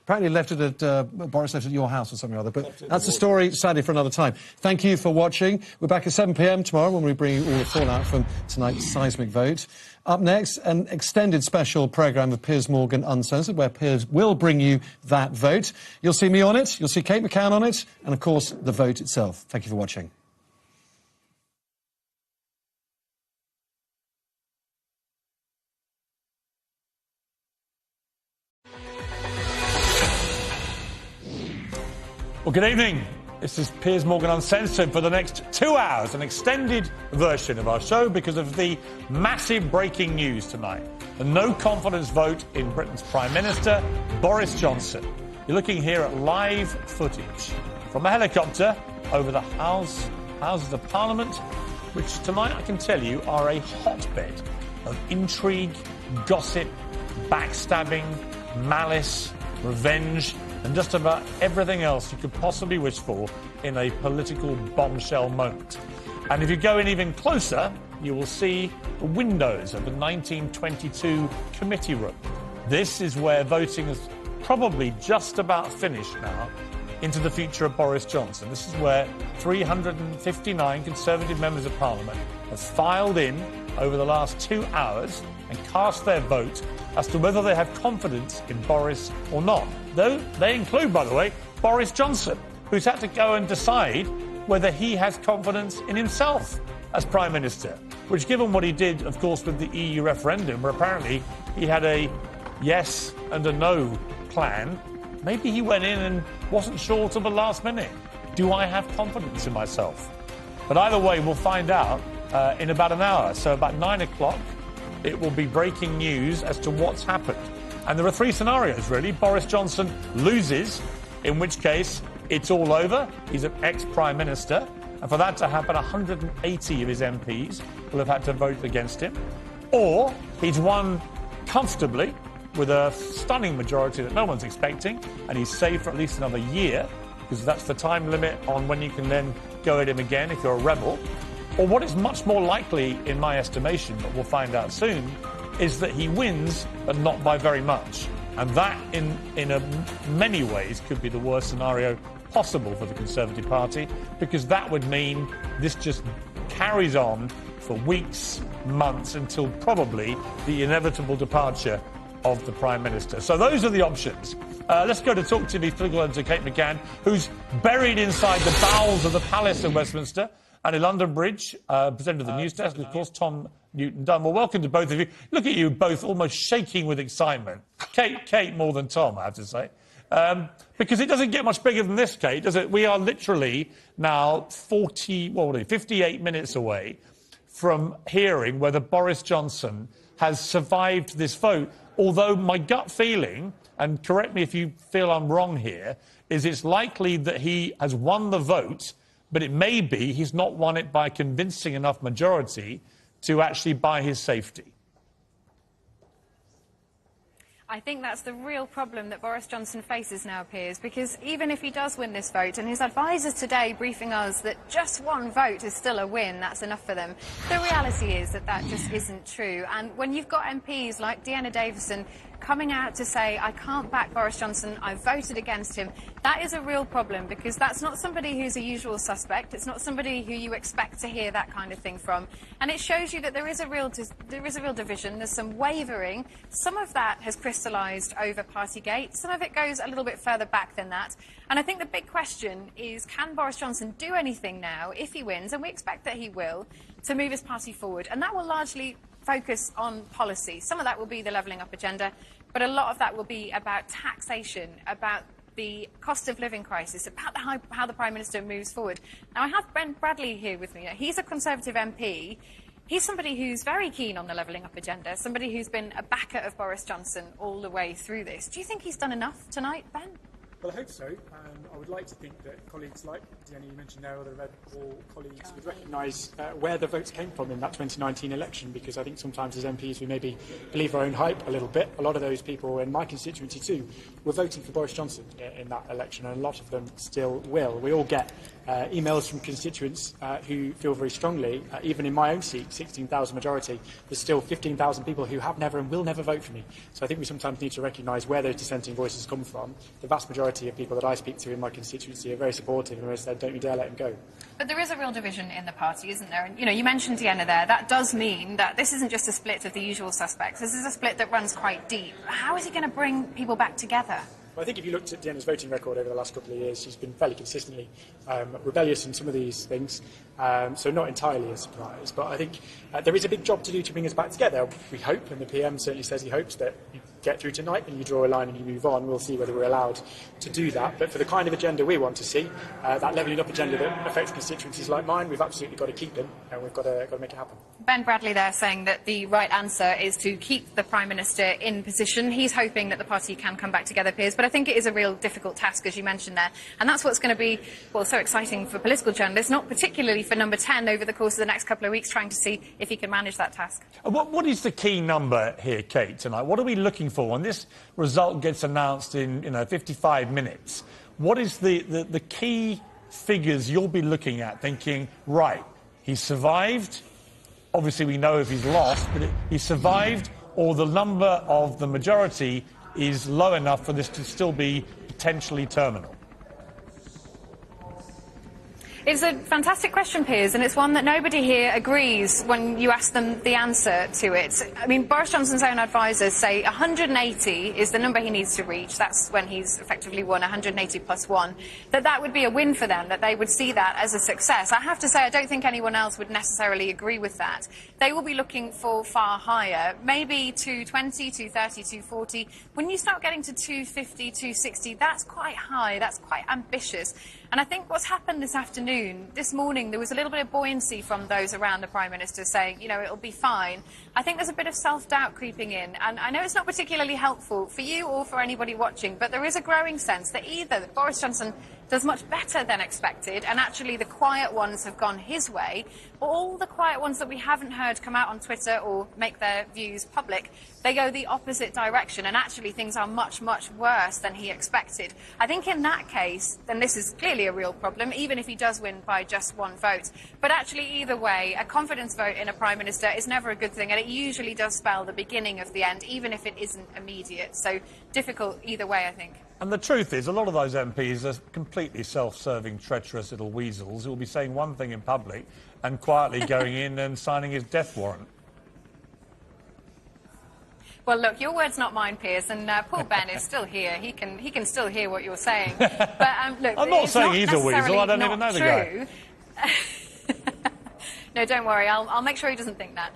Apparently left it at, Boris left it at your house or something or other. But that's a story, sadly, for another time. Thank you for watching. We're back at 7 p.m. tomorrow when we bring you all the fallout from tonight's seismic vote. Up next, an extended special programme of Piers Morgan Uncensored, where Piers will bring you that vote. You'll see me on it, you'll see Kate McCann on it, and, of course, the vote itself. Thank you for watching. Well, good evening. This is Piers Morgan Uncensored for the next 2 hours, an extended version of our show because of the massive breaking news tonight. The no-confidence vote in Britain's Prime Minister, Boris Johnson. You're looking here at live footage from a helicopter over the Houses of Parliament, which tonight I can tell you are a hotbed of intrigue, gossip, backstabbing, malice, revenge, and just about everything else you could possibly wish for in a political bombshell moment. And if you go in even closer, you will see the windows of the 1922 committee room. This is where voting is probably just about finished now into the future of Boris Johnson. This is where 359 Conservative members of Parliament have filed in over the last 2 hours and cast their vote as to whether they have confidence in Boris or not. Though they include, by the way, Boris Johnson, who's had to go and decide whether he has confidence in himself as Prime Minister, which, given what he did, of course, with the EU referendum, where apparently he had a yes and a no plan, maybe he went in and wasn't sure till the last minute. Do I have confidence in myself? But either way, we'll find out in about an hour. So about 9 o'clock, it will be breaking news as to what's happened. And there are three scenarios, really. Boris Johnson loses, in which case it's all over. He's an ex-Prime Minister. And for that to happen, 180 of his MPs will have had to vote against him. Or he's won comfortably with a stunning majority that no one's expecting, and he's safe for at least another year, because that's the time limit on when you can then go at him again if you're a rebel. Or what is much more likely, in my estimation, but we'll find out soon, is that he wins, but not by very much. And that, in many ways, could be the worst scenario possible for the Conservative Party, because that would mean this just carries on for weeks, months, until probably the inevitable departure of the Prime Minister. So those are the options. Let's go to talk to the political editor, Kate McCann, who's buried inside the bowels of the Palace in Westminster, and in London Bridge, presenter of the news desk, of course, Tom Newton-Dunn. Well, welcome to both of you. Look at you both almost shaking with excitement. Kate more than Tom, I have to say. Because it doesn't get much bigger than this, Kate, does it? We are literally now 58 minutes away from hearing whether Boris Johnson has survived this vote. Although my gut feeling, and correct me if you feel I'm wrong here, is it's likely that he has won the vote, but it may be he's not won it by a convincing enough majority to actually buy his safety. I think that's the real problem that Boris Johnson faces now, Piers, because even if he does win this vote, and his advisers today briefing us that just one vote is still a win, that's enough for them, the reality is that that just isn't true. And when you've got MPs like Deanna Davison coming out to say, I can't back Boris Johnson, I voted against him, that is a real problem, because that's not somebody who's a usual suspect. It's not somebody who you expect to hear that kind of thing from. And it shows you that there is a real division. There's some wavering. Some of that has crystallised over Partygate. Some of it goes a little bit further back than that. And I think the big question is, can Boris Johnson do anything now, if he wins, and we expect that he will, to move his party forward? And that will largely focus on policy. Some of that will be the levelling up agenda, but a lot of that will be about taxation, about the cost of living crisis, about how the Prime Minister moves forward. Now, I have Ben Bradley here with me. He's a Conservative MP. He's somebody who's very keen on the levelling up agenda, somebody who's been a backer of Boris Johnson all the way through this. Do you think he's done enough tonight, Ben? Well, I hope so. I would like to think that colleagues like Jenny, you mentioned there, other Red Wall colleagues would recognise where the votes came from in that 2019 election, because I think sometimes as MPs we maybe believe our own hype a little bit. A lot of those people in my constituency too were voting for Boris Johnson in that election, and a lot of them still will. We all get emails from constituents who feel very strongly, even in my own seat, 16,000 majority, there's still 15,000 people who have never and will never vote for me. So I think we sometimes need to recognise where those dissenting voices come from. The vast majority of people that I speak to in my constituency are very supportive and have said, don't you dare let him go. But there is a real division in the party, isn't there? And, you mentioned Deanna there. That does mean that this isn't just a split of the usual suspects. This is a split that runs quite deep. How is he going to bring people back together? Well, I think if you looked at Deanna's voting record over the last couple of years, she's been fairly consistently rebellious in some of these things, so not entirely a surprise. But I think there is a big job to do to bring us back together. We hope, and the PM certainly says he hopes, that you get through tonight and you draw a line and you move on. We'll see whether we're allowed to do that. But for the kind of agenda we want to see, that levelling up agenda that affects constituencies like mine, we've absolutely got to keep him, and we've got to make it happen. Ben Bradley there saying that the right answer is to keep the Prime Minister in position. He's hoping that the party can come back together, Piers, but I think it is a real difficult task, as you mentioned there. And that's what's going to be, well, so exciting for political journalists, not particularly for number 10 over the course of the next couple of weeks, trying to see if he can manage that task. What is the key number here, Kate, tonight? What are we looking for when this result gets announced in 55 minutes? What is the key figures you'll be looking at, thinking, right, he's survived? Obviously, we know if he's lost, but he survived, or the number of the majority is low enough for this to still be potentially terminal? It's a fantastic question, Piers, and it's one that nobody here agrees when you ask them the answer to it. I mean, Boris Johnson's own advisers say 180 is the number he needs to reach. That's when he's effectively won, 180 plus 1. That would be a win for them, that they would see that as a success. I have to say, I don't think anyone else would necessarily agree with that. They will be looking for far higher, maybe 220, 230, 240. When you start getting to 250, 260, that's quite high, that's quite ambitious. And I think what's happened this morning, there was a little bit of buoyancy from those around the Prime Minister saying, it'll be fine. I think there's a bit of self-doubt creeping in. And I know it's not particularly helpful for you or for anybody watching, but there is a growing sense that either Boris Johnson does much better than expected, and actually the quiet ones have gone his way, or all the quiet ones that we haven't heard come out on Twitter or make their views public, they go the opposite direction, and actually things are much, much worse than he expected. I think in that case, then this is clearly a real problem, even if he does win by just one vote. But actually, either way, a confidence vote in a Prime Minister is never a good thing, and it usually does spell the beginning of the end, even if it isn't immediate. So difficult either way, I think. And the truth is, a lot of those MPs are completely self-serving, treacherous little weasels who will be saying one thing in public and quietly going in and signing his death warrant. Well, look, your word's not mine, Piers, and poor Ben is still here. He can still hear what you're saying. But look, I'm not saying he's a weasel. I don't even know the guy. No, don't worry. I'll make sure he doesn't think that.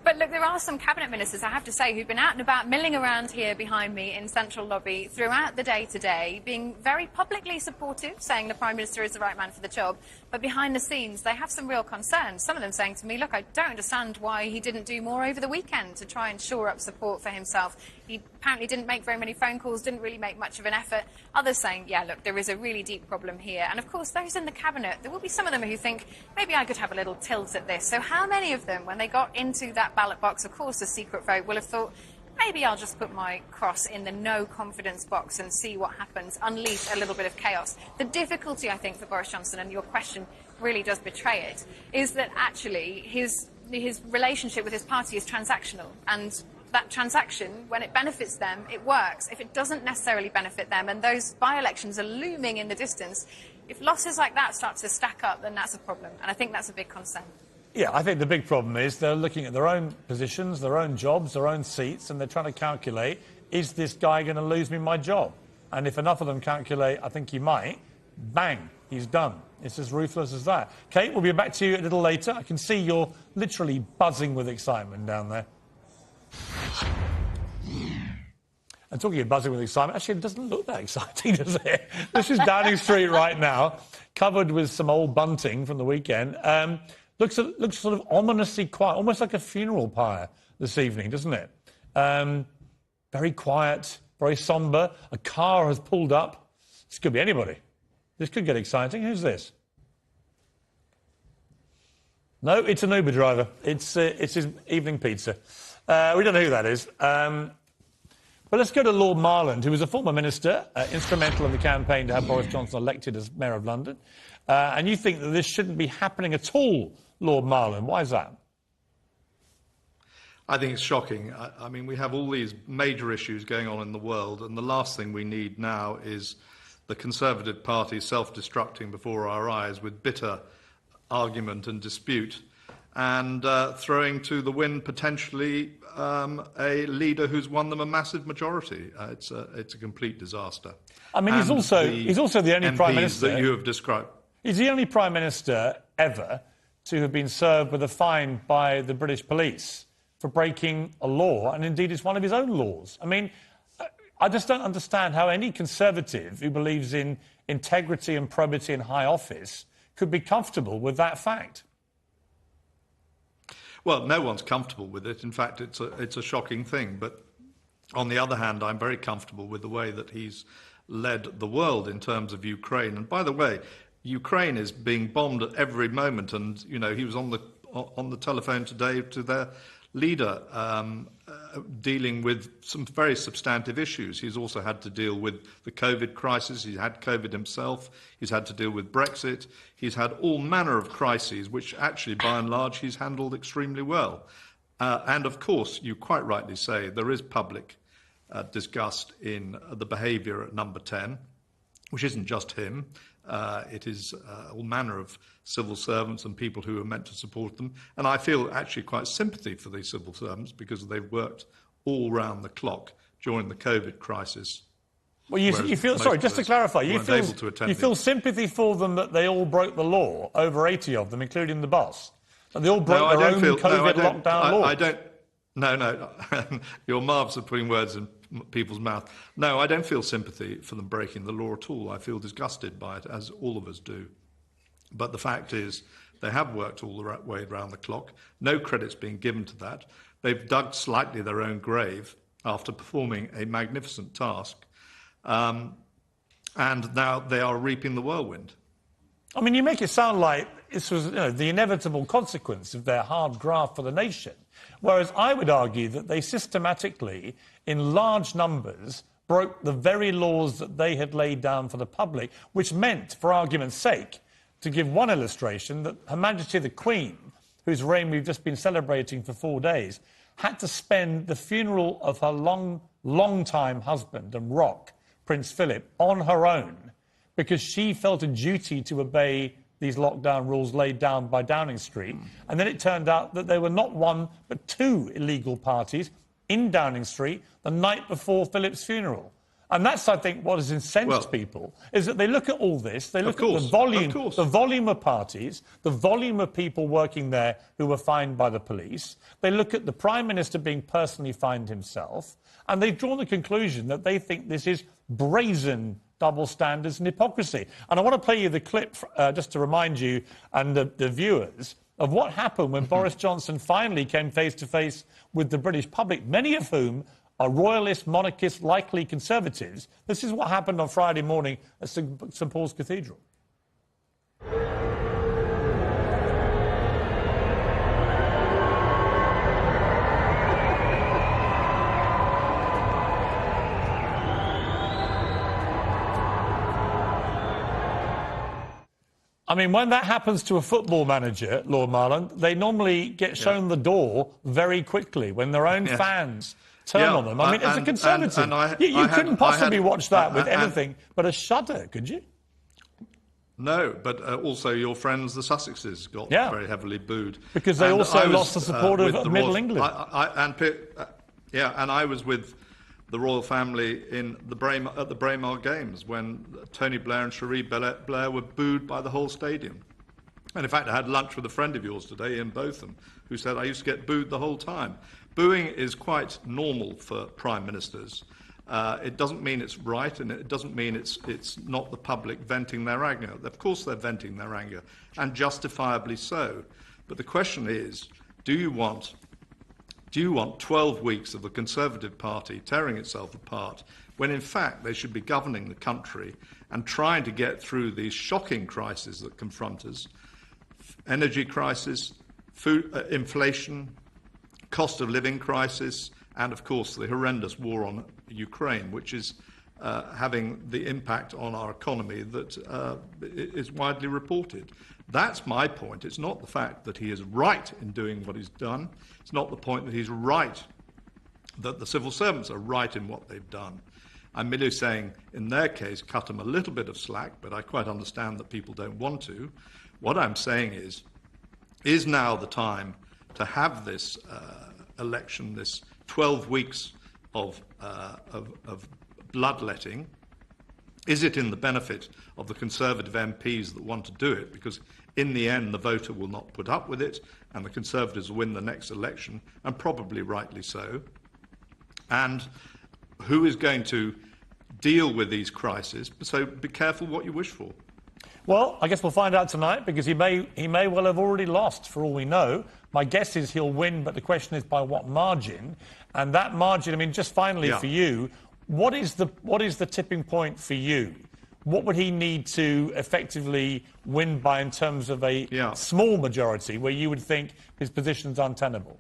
But look, there are some cabinet ministers, I have to say, who've been out and about, milling around here behind me in Central Lobby throughout the day today, being very publicly supportive, saying the Prime Minister is the right man for the job. But behind the scenes, they have some real concerns. Some of them saying to me, look, I don't understand why he didn't do more over the weekend to try and shore up support for himself. He apparently didn't make very many phone calls, didn't really make much of an effort. Others saying, yeah, look, there is a really deep problem here. And of course, those in the cabinet, there will be some of them who think, maybe I could have a little tilt at this. So how many of them, when they got into that ballot box, of course, a secret vote, will have thought, maybe I'll just put my cross in the no confidence box and see what happens, unleash a little bit of chaos. The difficulty, I think, for Boris Johnson, and your question really does betray it, is that actually his relationship with his party is transactional. And that transaction, when it benefits them, it works. If it doesn't necessarily benefit them, and those by-elections are looming in the distance, if losses like that start to stack up, then that's a problem. And I think that's a big concern. Yeah, I think the big problem is they're looking at their own positions, their own jobs, their own seats, and they're trying to calculate, is this guy going to lose me my job? And if enough of them calculate, I think he might, bang, he's done. It's as ruthless as that. Kate, we'll be back to you a little later. I can see you're literally buzzing with excitement down there. And talking of buzzing with excitement, actually, it doesn't look that exciting, does it? This is Downing Street right now, covered with some old bunting from the weekend. Looks sort of ominously quiet, almost like a funeral pyre this evening, doesn't it? Very quiet, very sombre. A car has pulled up This could be anybody. This could get exciting. Who's this? No, it's an Uber driver. It's his evening pizza. We don't know who that is. But let's go to Lord Marland, who was a former minister, instrumental in the campaign to have Boris Johnson elected as Mayor of London. And you think that this shouldn't be happening at all, Lord Marland. Why is that? I think it's shocking. I mean, we have all these major issues going on in the world, and the last thing we need now is the Conservative Party self-destructing before our eyes with bitter argument and dispute, and throwing to the wind potentially a leader who's won them a massive majority. It's a complete disaster. I mean, he's also the only MPs Prime Minister that you have described. He's the only Prime Minister ever to have been served with a fine by the British police for breaking a law, and indeed it's one of his own laws. I mean, I just don't understand how any Conservative who believes in integrity and probity in high office could be comfortable with that fact. Well, no one's comfortable with it. In fact, it's a shocking thing. But on the other hand, I'm very comfortable with the way that he's led the world in terms of Ukraine. And by the way, Ukraine is being bombed at every moment. And, you know, he was on the telephone today to their leader, dealing with some very substantive issues. He's also had to deal with the COVID crisis. He's had COVID himself. He's had to deal with Brexit. He's had all manner of crises, which actually, by and large, he's handled extremely well. And of course, you quite rightly say, there is public disgust in the behaviour at Number 10, which isn't just him. It is all manner of civil servants and people who are meant to support them. And I feel actually quite sympathy for these civil servants because they've worked all round the clock during the COVID crisis. Well, you feel, sorry, just to clarify, you feel sympathy for them that they all broke the law, over 80 of them, including the boss? That they all broke their own COVID lockdown law? I don't. No. You're marvellous at putting words in people's mouth. No, I don't feel sympathy for them breaking the law at all. I feel disgusted by it, as all of us do. But the fact is, they have worked all the way around the clock. No credit's being given to that. They've dug slightly their own grave after performing a magnificent task. And now they are reaping the whirlwind. I mean, you make it sound like this was the inevitable consequence of their hard graft for the nation. Whereas I would argue that they systematically, in large numbers, broke the very laws that they had laid down for the public, which meant, for argument's sake, to give one illustration, that Her Majesty the Queen, whose reign we've just been celebrating for 4 days, had to spend the funeral of her long-time husband and rock, Prince Philip, on her own, because she felt a duty to obey these lockdown rules laid down by Downing Street. And then it turned out that there were not one, but two illegal parties in Downing Street the night before Philip's funeral. And that's, I think, what has incensed people, is that they look at all this, they look at the volume of parties, the volume of people working there who were fined by the police, they look at the Prime Minister being personally fined himself, and they've drawn the conclusion that they think this is brazen double standards and hypocrisy. And I want to play you the clip, just to remind you and the viewers, of what happened when Boris Johnson finally came face-to-face with the British public, many of whom are royalist, monarchist, likely Conservatives. This is what happened on Friday morning at St Paul's Cathedral. I mean, when that happens to a football manager, Lord Marland, they normally get shown the door very quickly when their own fans turn on them. I mean, as a Conservative, you couldn't possibly watch that with anything but a shudder, could you? No, but also your friends, the Sussexes, got very heavily booed. Because they also lost the support of Middle England. And I was with the royal family at the Braemar Games when Tony Blair and Cherie Blair were booed by the whole stadium. And in fact, I had lunch with a friend of yours today, Ian Botham, who said I used to get booed the whole time. Booing is quite normal for prime ministers. It doesn't mean it's right, and it doesn't mean it's not the public venting their anger. Of course they're venting their anger, and justifiably so. But the question is, do you want 12 weeks of the Conservative Party tearing itself apart, when in fact they should be governing the country and trying to get through these shocking crises that confront us: energy crisis, food, inflation, cost of living crisis, and of course the horrendous war on Ukraine, which is having the impact on our economy that is widely reported. That's my point. It's not the fact that he is right in doing what he's done. It's not the point that he's right, that the civil servants are right in what they've done. I'm merely saying, in their case, cut them a little bit of slack, but I quite understand that people don't want to. What I'm saying is now the time to have this election, this 12 weeks of bloodletting? Is it in the benefit of the Conservative MPs that want to do it? Because in the end, the voter will not put up with it, and the Conservatives will win the next election, and probably rightly so. And who is going to deal with these crises? So be careful what you wish for. Well, I guess we'll find out tonight, because he may well have already lost, for all we know. My guess is he'll win, but the question is by what margin? And that margin, I mean, just finally for you, what is the tipping point for you? What would he need to effectively win by in terms of a small majority where you would think his position's untenable?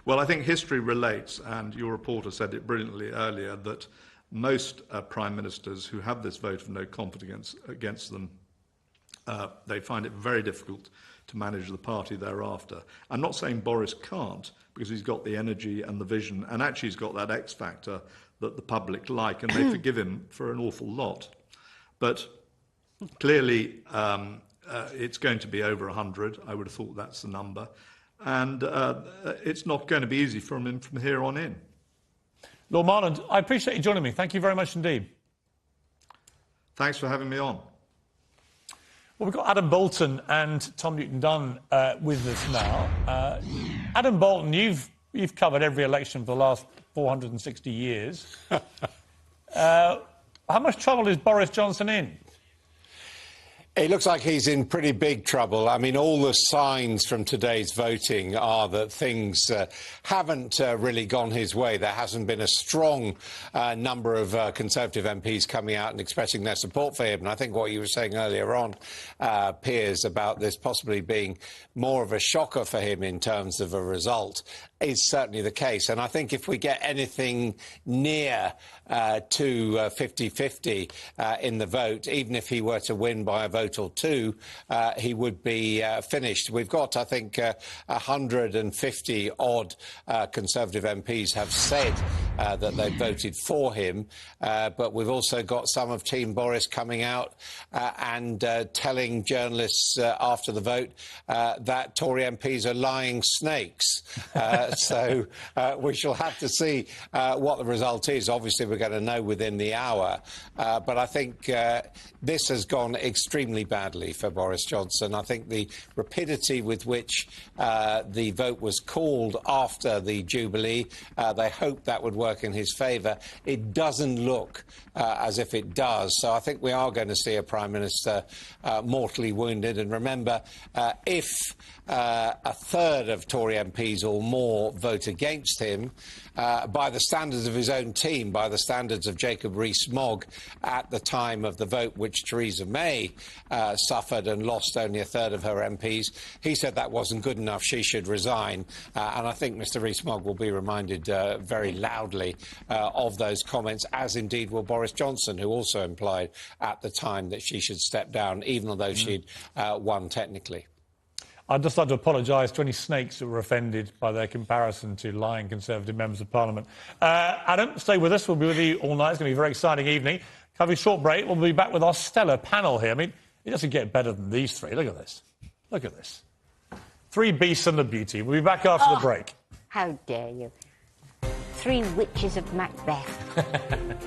Well, I think history relates, and your reporter said it brilliantly earlier, that most prime ministers who have this vote of no confidence against them, they find it very difficult to manage the party thereafter. I'm not saying Boris can't, because he's got the energy and the vision, and actually he's got that X factor that the public like, and they forgive him for an awful lot. But clearly it's going to be over 100. I would have thought that's the number. And it's not going to be easy for him from here on in. Lord Marland, I appreciate you joining me. Thank you very much indeed. Thanks for having me on. Well, we've got Adam Bolton and Tom Newton-Dunn with us now. Adam Bolton, you've covered every election for the last 460 years. How much trouble is Boris Johnson in? It looks like he's in pretty big trouble. I mean, all the signs from today's voting are that things haven't really gone his way. There hasn't been a strong number of Conservative MPs coming out and expressing their support for him. And I think what you were saying earlier on, Piers, about this possibly being more of a shocker for him in terms of a result is certainly the case. And I think if we get anything near to 50-50 in the vote, even if he were to win by a vote or two, he would be finished. We've got, I think, 150-odd Conservative MPs have said that they voted for him, but we've also got some of Team Boris coming out and telling journalists after the vote that Tory MPs are lying snakes. So we shall have to see what the result is. Obviously, we're going to know within the hour. But I think this has gone extremely badly for Boris Johnson. I think the rapidity with which the vote was called after the Jubilee, they hoped that would work in his favour. It doesn't look as if it does. So I think we are going to see a Prime Minister mortally wounded. And remember, if a third of Tory MPs or more vote against him, by the standards of his own team, by the standards of Jacob Rees-Mogg at the time of the vote which Theresa May suffered and lost only a third of her MPs, he said that wasn't good enough, she should resign. And I think Mr Rees-Mogg will be reminded very loudly of those comments, as indeed will Boris Johnson, who also implied at the time that she should step down, even though she'd won technically. I'd just like to apologise to any snakes that were offended by their comparison to lying Conservative members of Parliament. Adam, stay with us. We'll be with you all night. It's going to be a very exciting evening. Have a short break. We'll be back with our stellar panel here. I mean, it doesn't get better than these three. Look at this. Look at this. Three beasts and a beauty. We'll be back after the break. How dare you. Three witches of Macbeth.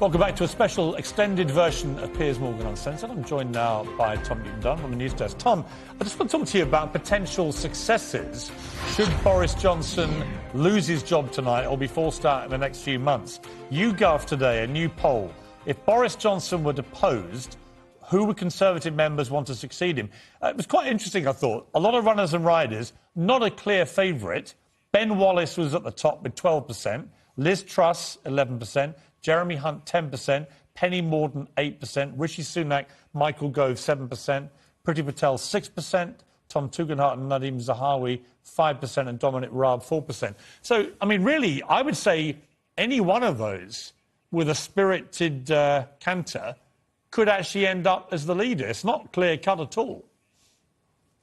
Welcome back to a special extended version of Piers Morgan Uncensored. I'm joined now by Tom Newton-Dunn on the news desk. Tom, I just want to talk to you about potential successes should Boris Johnson lose his job tonight or be forced out in the next few months. YouGov today, a new poll. If Boris Johnson were deposed, who would Conservative members want to succeed him? It was quite interesting, I thought. A lot of runners and riders, not a clear favourite. Ben Wallace was at the top with 12%, Liz Truss, 11%, Jeremy Hunt, 10%, Penny Mordaunt, 8%, Rishi Sunak, Michael Gove, 7%, Priti Patel, 6%, Tom Tugendhat and Nadeem Zahawi, 5%, and Dominic Raab, 4%. So, I mean, really, I would say any one of those with a spirited canter could actually end up as the leader. It's not clear-cut at all.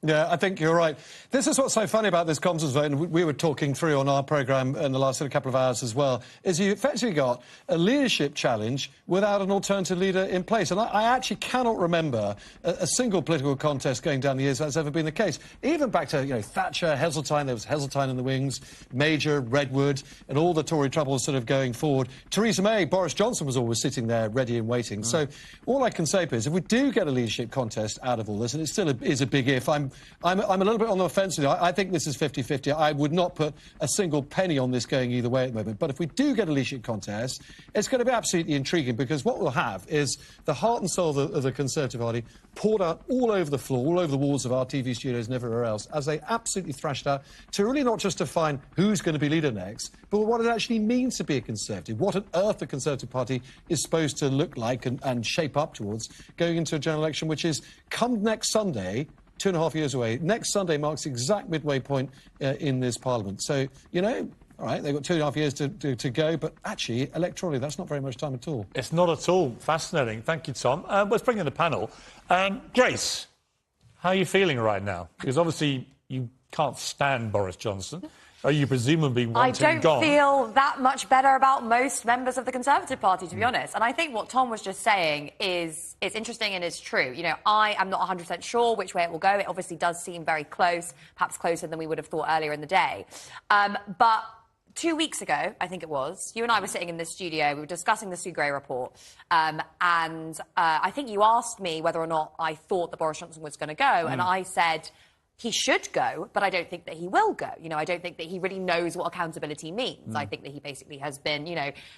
Yeah, I think you're right. This is what's so funny about this Commons vote, and we were talking through on our programme in the last couple of hours as well, is you effectively got a leadership challenge without an alternative leader in place. And I actually cannot remember a single political contest going down the years that's ever been the case. Even back to, Thatcher, Heseltine, there was Heseltine in the wings, Major, Redwood, and all the Tory troubles sort of going forward. Theresa May, Boris Johnson was always sitting there ready and waiting. So all I can say is if we do get a leadership contest out of all this, and it still is a big if, I'm a little bit on the offence. I think this is 50-50. I would not put a single penny on this going either way at the moment. But if we do get a leadership contest, it's going to be absolutely intriguing, because what we'll have is the heart and soul of the Conservative Party poured out all over the floor, all over the walls of our TV studios and everywhere else, as they absolutely thrashed out to really not just define who's going to be leader next, but what it actually means to be a Conservative, what on earth the Conservative Party is supposed to look like and shape up towards going into a general election, which is come next Sunday, 2.5 years away. Next Sunday marks the exact midway point in this Parliament. So, all right, they've got 2.5 years to go, but actually, electorally, that's not very much time at all. It's not at all. Fascinating. Thank you, Tom. Let's bring in the panel. Grace, how are you feeling right now? Because obviously you can't stand Boris Johnson. Or you presumably want him gone. I don't feel that much better about most members of the Conservative Party, to be honest. And I think what Tom was just saying is it's interesting and it's true. I am not 100% sure which way it will go. It obviously does seem very close, perhaps closer than we would have thought earlier in the day. But 2 weeks ago, I think it was, you and I were sitting in this studio, we were discussing the Sue Gray report, and I think you asked me whether or not I thought that Boris Johnson was going to go, and I said he should go, but I don't think that he will go. I don't think that he really knows what accountability means. I think that he basically has been,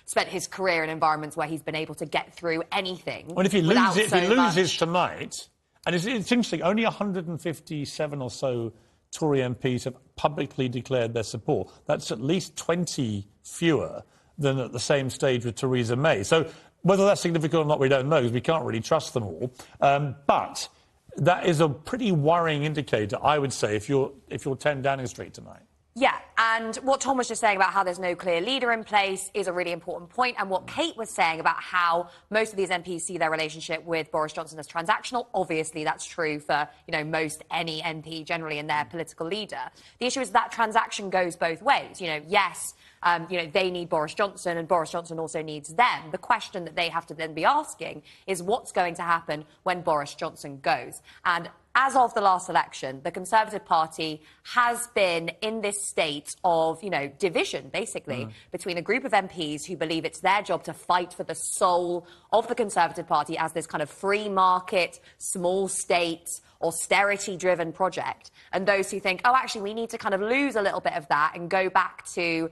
spent his career in environments where he's been able to get through anything. Well, if he loses tonight, and it's interesting, only 157 or so Tory MPs have publicly declared their support. That's at least 20 fewer than at the same stage with Theresa May. So whether that's significant or not, we don't know, because we can't really trust them all. But that is a pretty worrying indicator, I would say, if you're 10 Downing Street tonight. Yeah, and what Tom was just saying about how there's no clear leader in place is a really important point. And what Kate was saying about how most of these MPs see their relationship with Boris Johnson as transactional, obviously that's true for, most any MP generally in their political leader. The issue is that transaction goes both ways. Yes, they need Boris Johnson and Boris Johnson also needs them. The question that they have to then be asking is what's going to happen when Boris Johnson goes. And as of the last election, the Conservative Party has been in this state of, division, basically, between a group of MPs who believe it's their job to fight for the soul of the Conservative Party as this kind of free market, small state, austerity-driven project, and those who think, oh, actually, we need to kind of lose a little bit of that and go back to,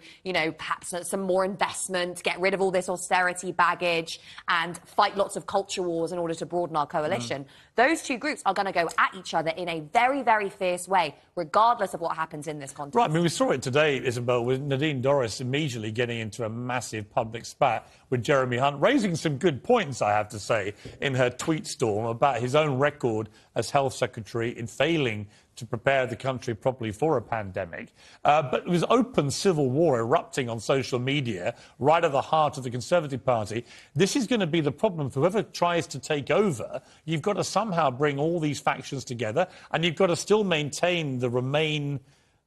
perhaps some more investment, get rid of all this austerity baggage and fight lots of culture wars in order to broaden our coalition. Those two groups are going to go at each other in a very, very fierce way, regardless of what happens in this contest. Right, I mean, we saw it today, Isabel, with Nadine Dorries immediately getting into a massive public spat with Jeremy Hunt, raising some good points, I have to say, in her tweet storm about his own record as Health Secretary in failing to prepare the country properly for a pandemic. But it was open civil war erupting on social media, right at the heart of the Conservative Party. This is going to be the problem. Whoever tries to take over, you've got to somehow bring all these factions together, and you've got to still maintain the Remain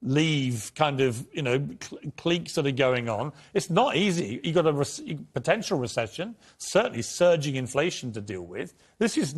Leave kind of, cliques that are going on. It's not easy. You've got a potential recession, certainly surging inflation to deal with. This is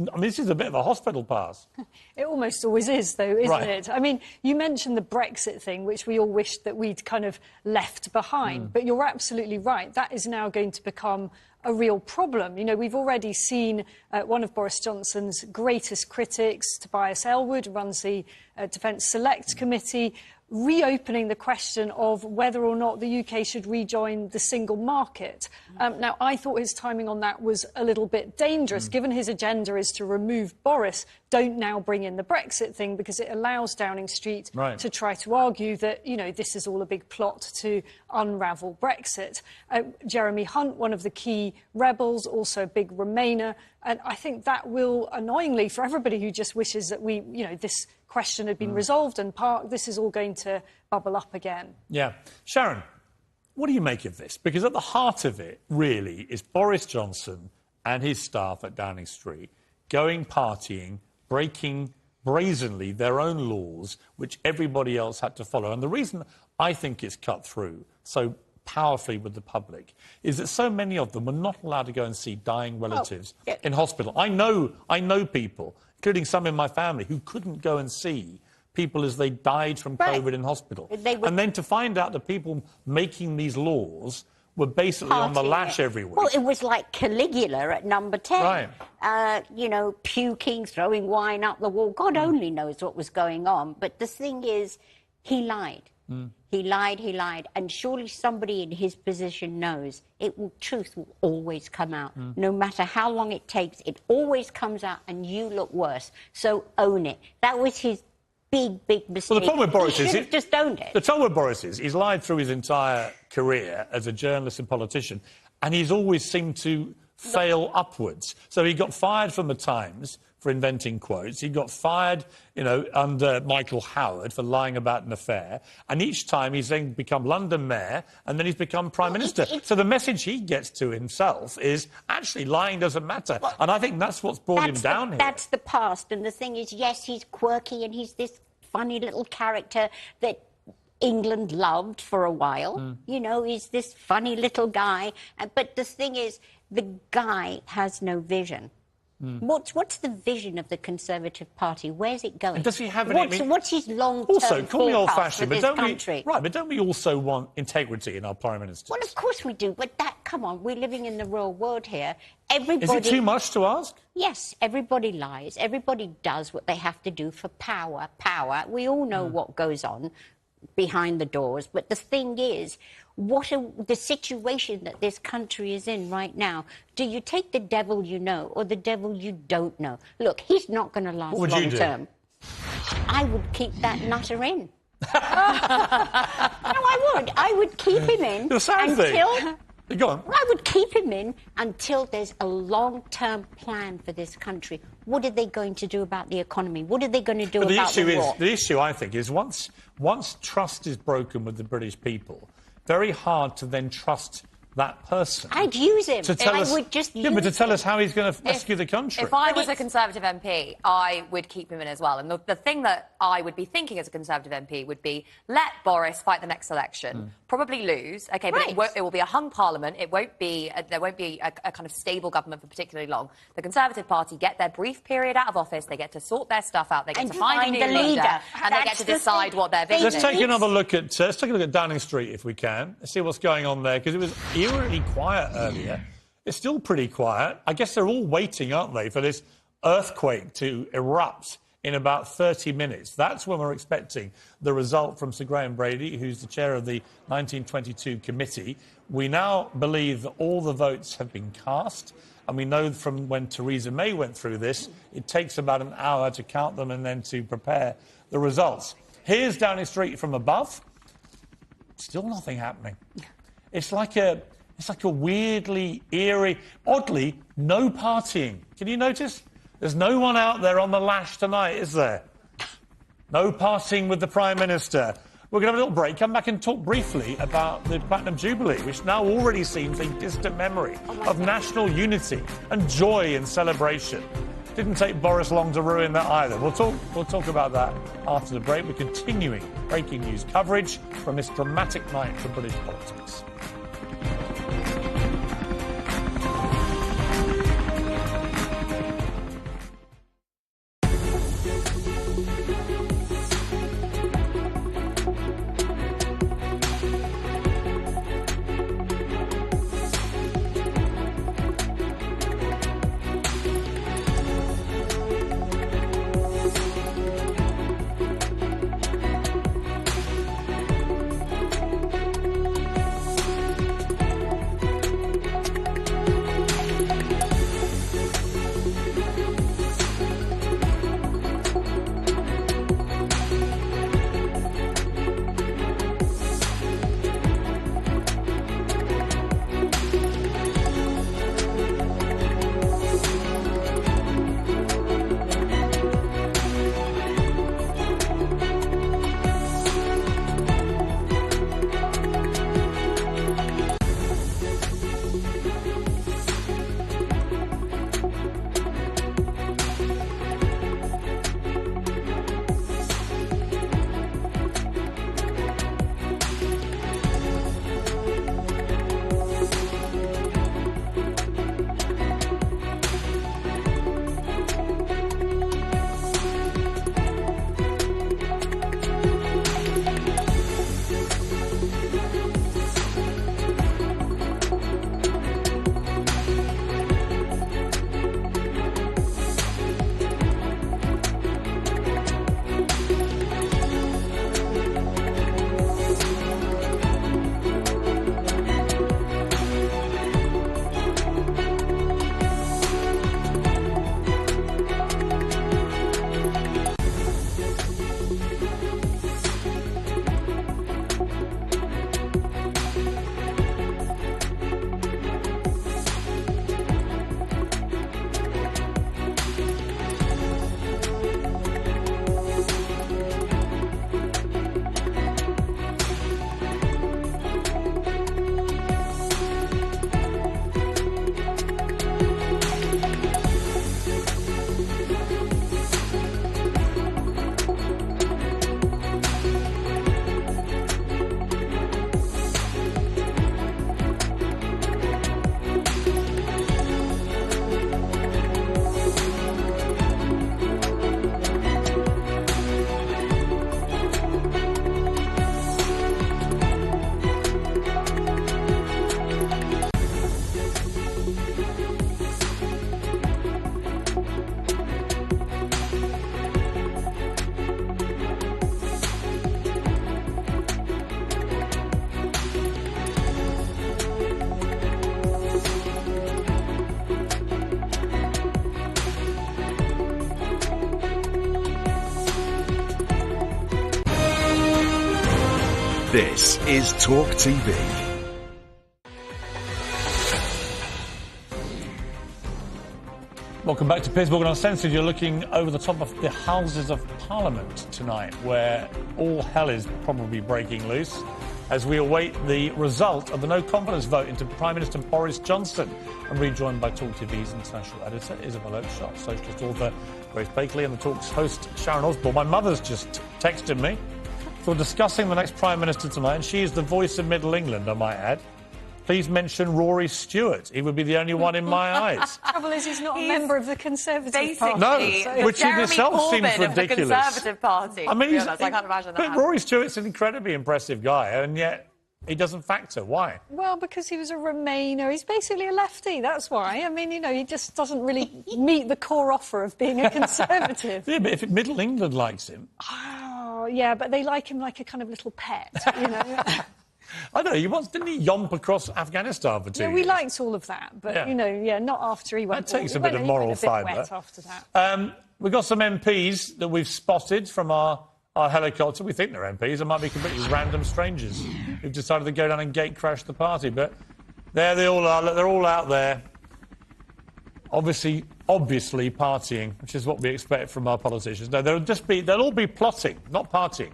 a bit of a hospital pass. It almost always is, though, isn't Right. it? I mean, you mentioned the Brexit thing, which we all wished that we'd kind of left behind. But you're absolutely right. That is now going to become a real problem. We've already seen one of Boris Johnson's greatest critics, Tobias Ellwood, runs the Defence Select Committee, reopening the question of whether or not the UK should rejoin the single market. Now, I thought his timing on that was a little bit dangerous, given his agenda is to remove Boris. Don't now bring in the Brexit thing, because it allows Downing Street to try to argue that, this is all a big plot to unravel Brexit. Jeremy Hunt, one of the key rebels, also a big Remainer. And I think that will, annoyingly, for everybody who just wishes that this question had been resolved and parked, this is all going to bubble up again. Yeah. Sharon, what do you make of this? Because at the heart of it, really, is Boris Johnson and his staff at Downing Street going partying, breaking brazenly their own laws, which everybody else had to follow. And the reason I think it's cut through so powerfully with the public is that so many of them were not allowed to go and see dying relatives in hospital. I know people, including some in my family, who couldn't go and see people as they died from COVID in hospital. And then to find out that people making these laws were basically on the lash every week. Well, it was like Caligula at number 10. Right. Puking, throwing wine up the wall. God only knows what was going on. But the thing is, he lied. He lied. And surely somebody in his position knows truth will always come out. No matter how long it takes, it always comes out and you look worse. So own it. That was his big mistake. Well, the problem with Boris he should have just owned it. The trouble with Boris is he's lied through his entire career as a journalist and politician, and he's always seemed to fail upwards. So he got fired from the Times for inventing quotes. He got fired, under Michael Howard for lying about an affair. And each time he's then become London mayor, and then he's become Prime Minister. So the message he gets to himself is, actually, lying doesn't matter. And I think that's what's brought him down here. That's the past. And the thing is, yes, he's quirky and he's this funny little character that England loved for a while. He's this funny little guy. But the thing is, the guy has no vision. What's the vision of the Conservative Party? Where's it going? And does he have any... What's his long-term Also, call me old-fashioned, but don't we also want integrity in our Prime Ministers? Well, of course we do, but come on, we're living in the real world here. Everybody... Is it too much to ask? Yes, everybody lies. Everybody does what they have to do for power. We all know what goes on behind the doors, but the thing is, the situation that this country is in right now, do you take the devil you know or the devil you don't know? Look, he's not going to last long term. I would keep that nutter in. No, I would. I would keep him in until... Go on. I would keep him in until there's a long-term plan for this country. What are they going to do about the economy? What are they going to do about the war? The issue, I think, is once trust is broken with the British people, very hard to then trust that person. I'd use him. I would just use him. But to tell us how he's going to rescue the country. If I was a Conservative MP, I would keep him in as well. And the thing that I would be thinking as a Conservative MP would be, let Boris fight the next election, probably lose, OK, but it will be a hung parliament. It won't be there won't be a kind of stable government for particularly long. The Conservative Party get their brief period out of office, they get to sort their stuff out, they get to find a new leader, and they get to decide what their vision is. Let's take another look at Downing Street, if we can. Let's see what's going on there, because it was eerily quiet earlier. It's still pretty quiet. I guess they're all waiting, aren't they, for this earthquake to erupt in about 30 minutes. That's when we're expecting the result from Sir Graham Brady, who's the chair of the 1922 committee. We now believe that all the votes have been cast, and we know from when Theresa May went through this, it takes about an hour to count them and then to prepare the results. Here's Downing Street from above. Still nothing happening. It's like a weirdly eerie, oddly, no partying. Can you notice? There's no one out there on the lash tonight, is there? No partying with the Prime Minister. We're going to have a little break, come back and talk briefly about the Platinum Jubilee, which now already seems a distant memory of national unity and joy and celebration. Didn't take Boris long to ruin that either. We'll talk about that after the break. We're continuing breaking news coverage from this dramatic night for British politics. This is Talk TV. Welcome back to Piers Morgan Uncensored. You're looking over the top of the Houses of Parliament tonight, where all hell is probably breaking loose as we await the result of the no-confidence vote into Prime Minister Boris Johnson. I'm rejoined by Talk TV's international editor, Isabel Oakeshott, socialist author Grace Bakley, and the Talk's host, Sharon Osbourne. My mother's just texted me. So we're discussing the next Prime Minister tonight, and she is the voice of Middle England, I might add. Please mention Rory Stewart. He would be the only one in my eyes. The trouble is, he's not a member of the Conservative Party. No, which in itself seems ridiculous. The Conservative Party. I mean, I can't imagine that. But Rory Stewart's an incredibly impressive guy, and yet he doesn't factor. Why? Well, because he was a Remainer. He's basically a lefty, that's why. I mean, you know, he just doesn't really meet the core offer of being a Conservative. Yeah, but if Middle England likes him... Oh, yeah, but they like him like a kind of little pet, you know. I know, didn't he yomp across Afghanistan for 2 years? Yeah, we liked all of that, but, you know, not after he went... That takes a bit of moral fibre. Wet after that. We've got some MPs that we've spotted from our helicopter. We think they're MPs. They might be completely random strangers who've decided to go down and gate crash the party. But there they all are. Look, they're all out there, obviously partying, which is what we expect from our politicians. No, they'll all be plotting, not partying.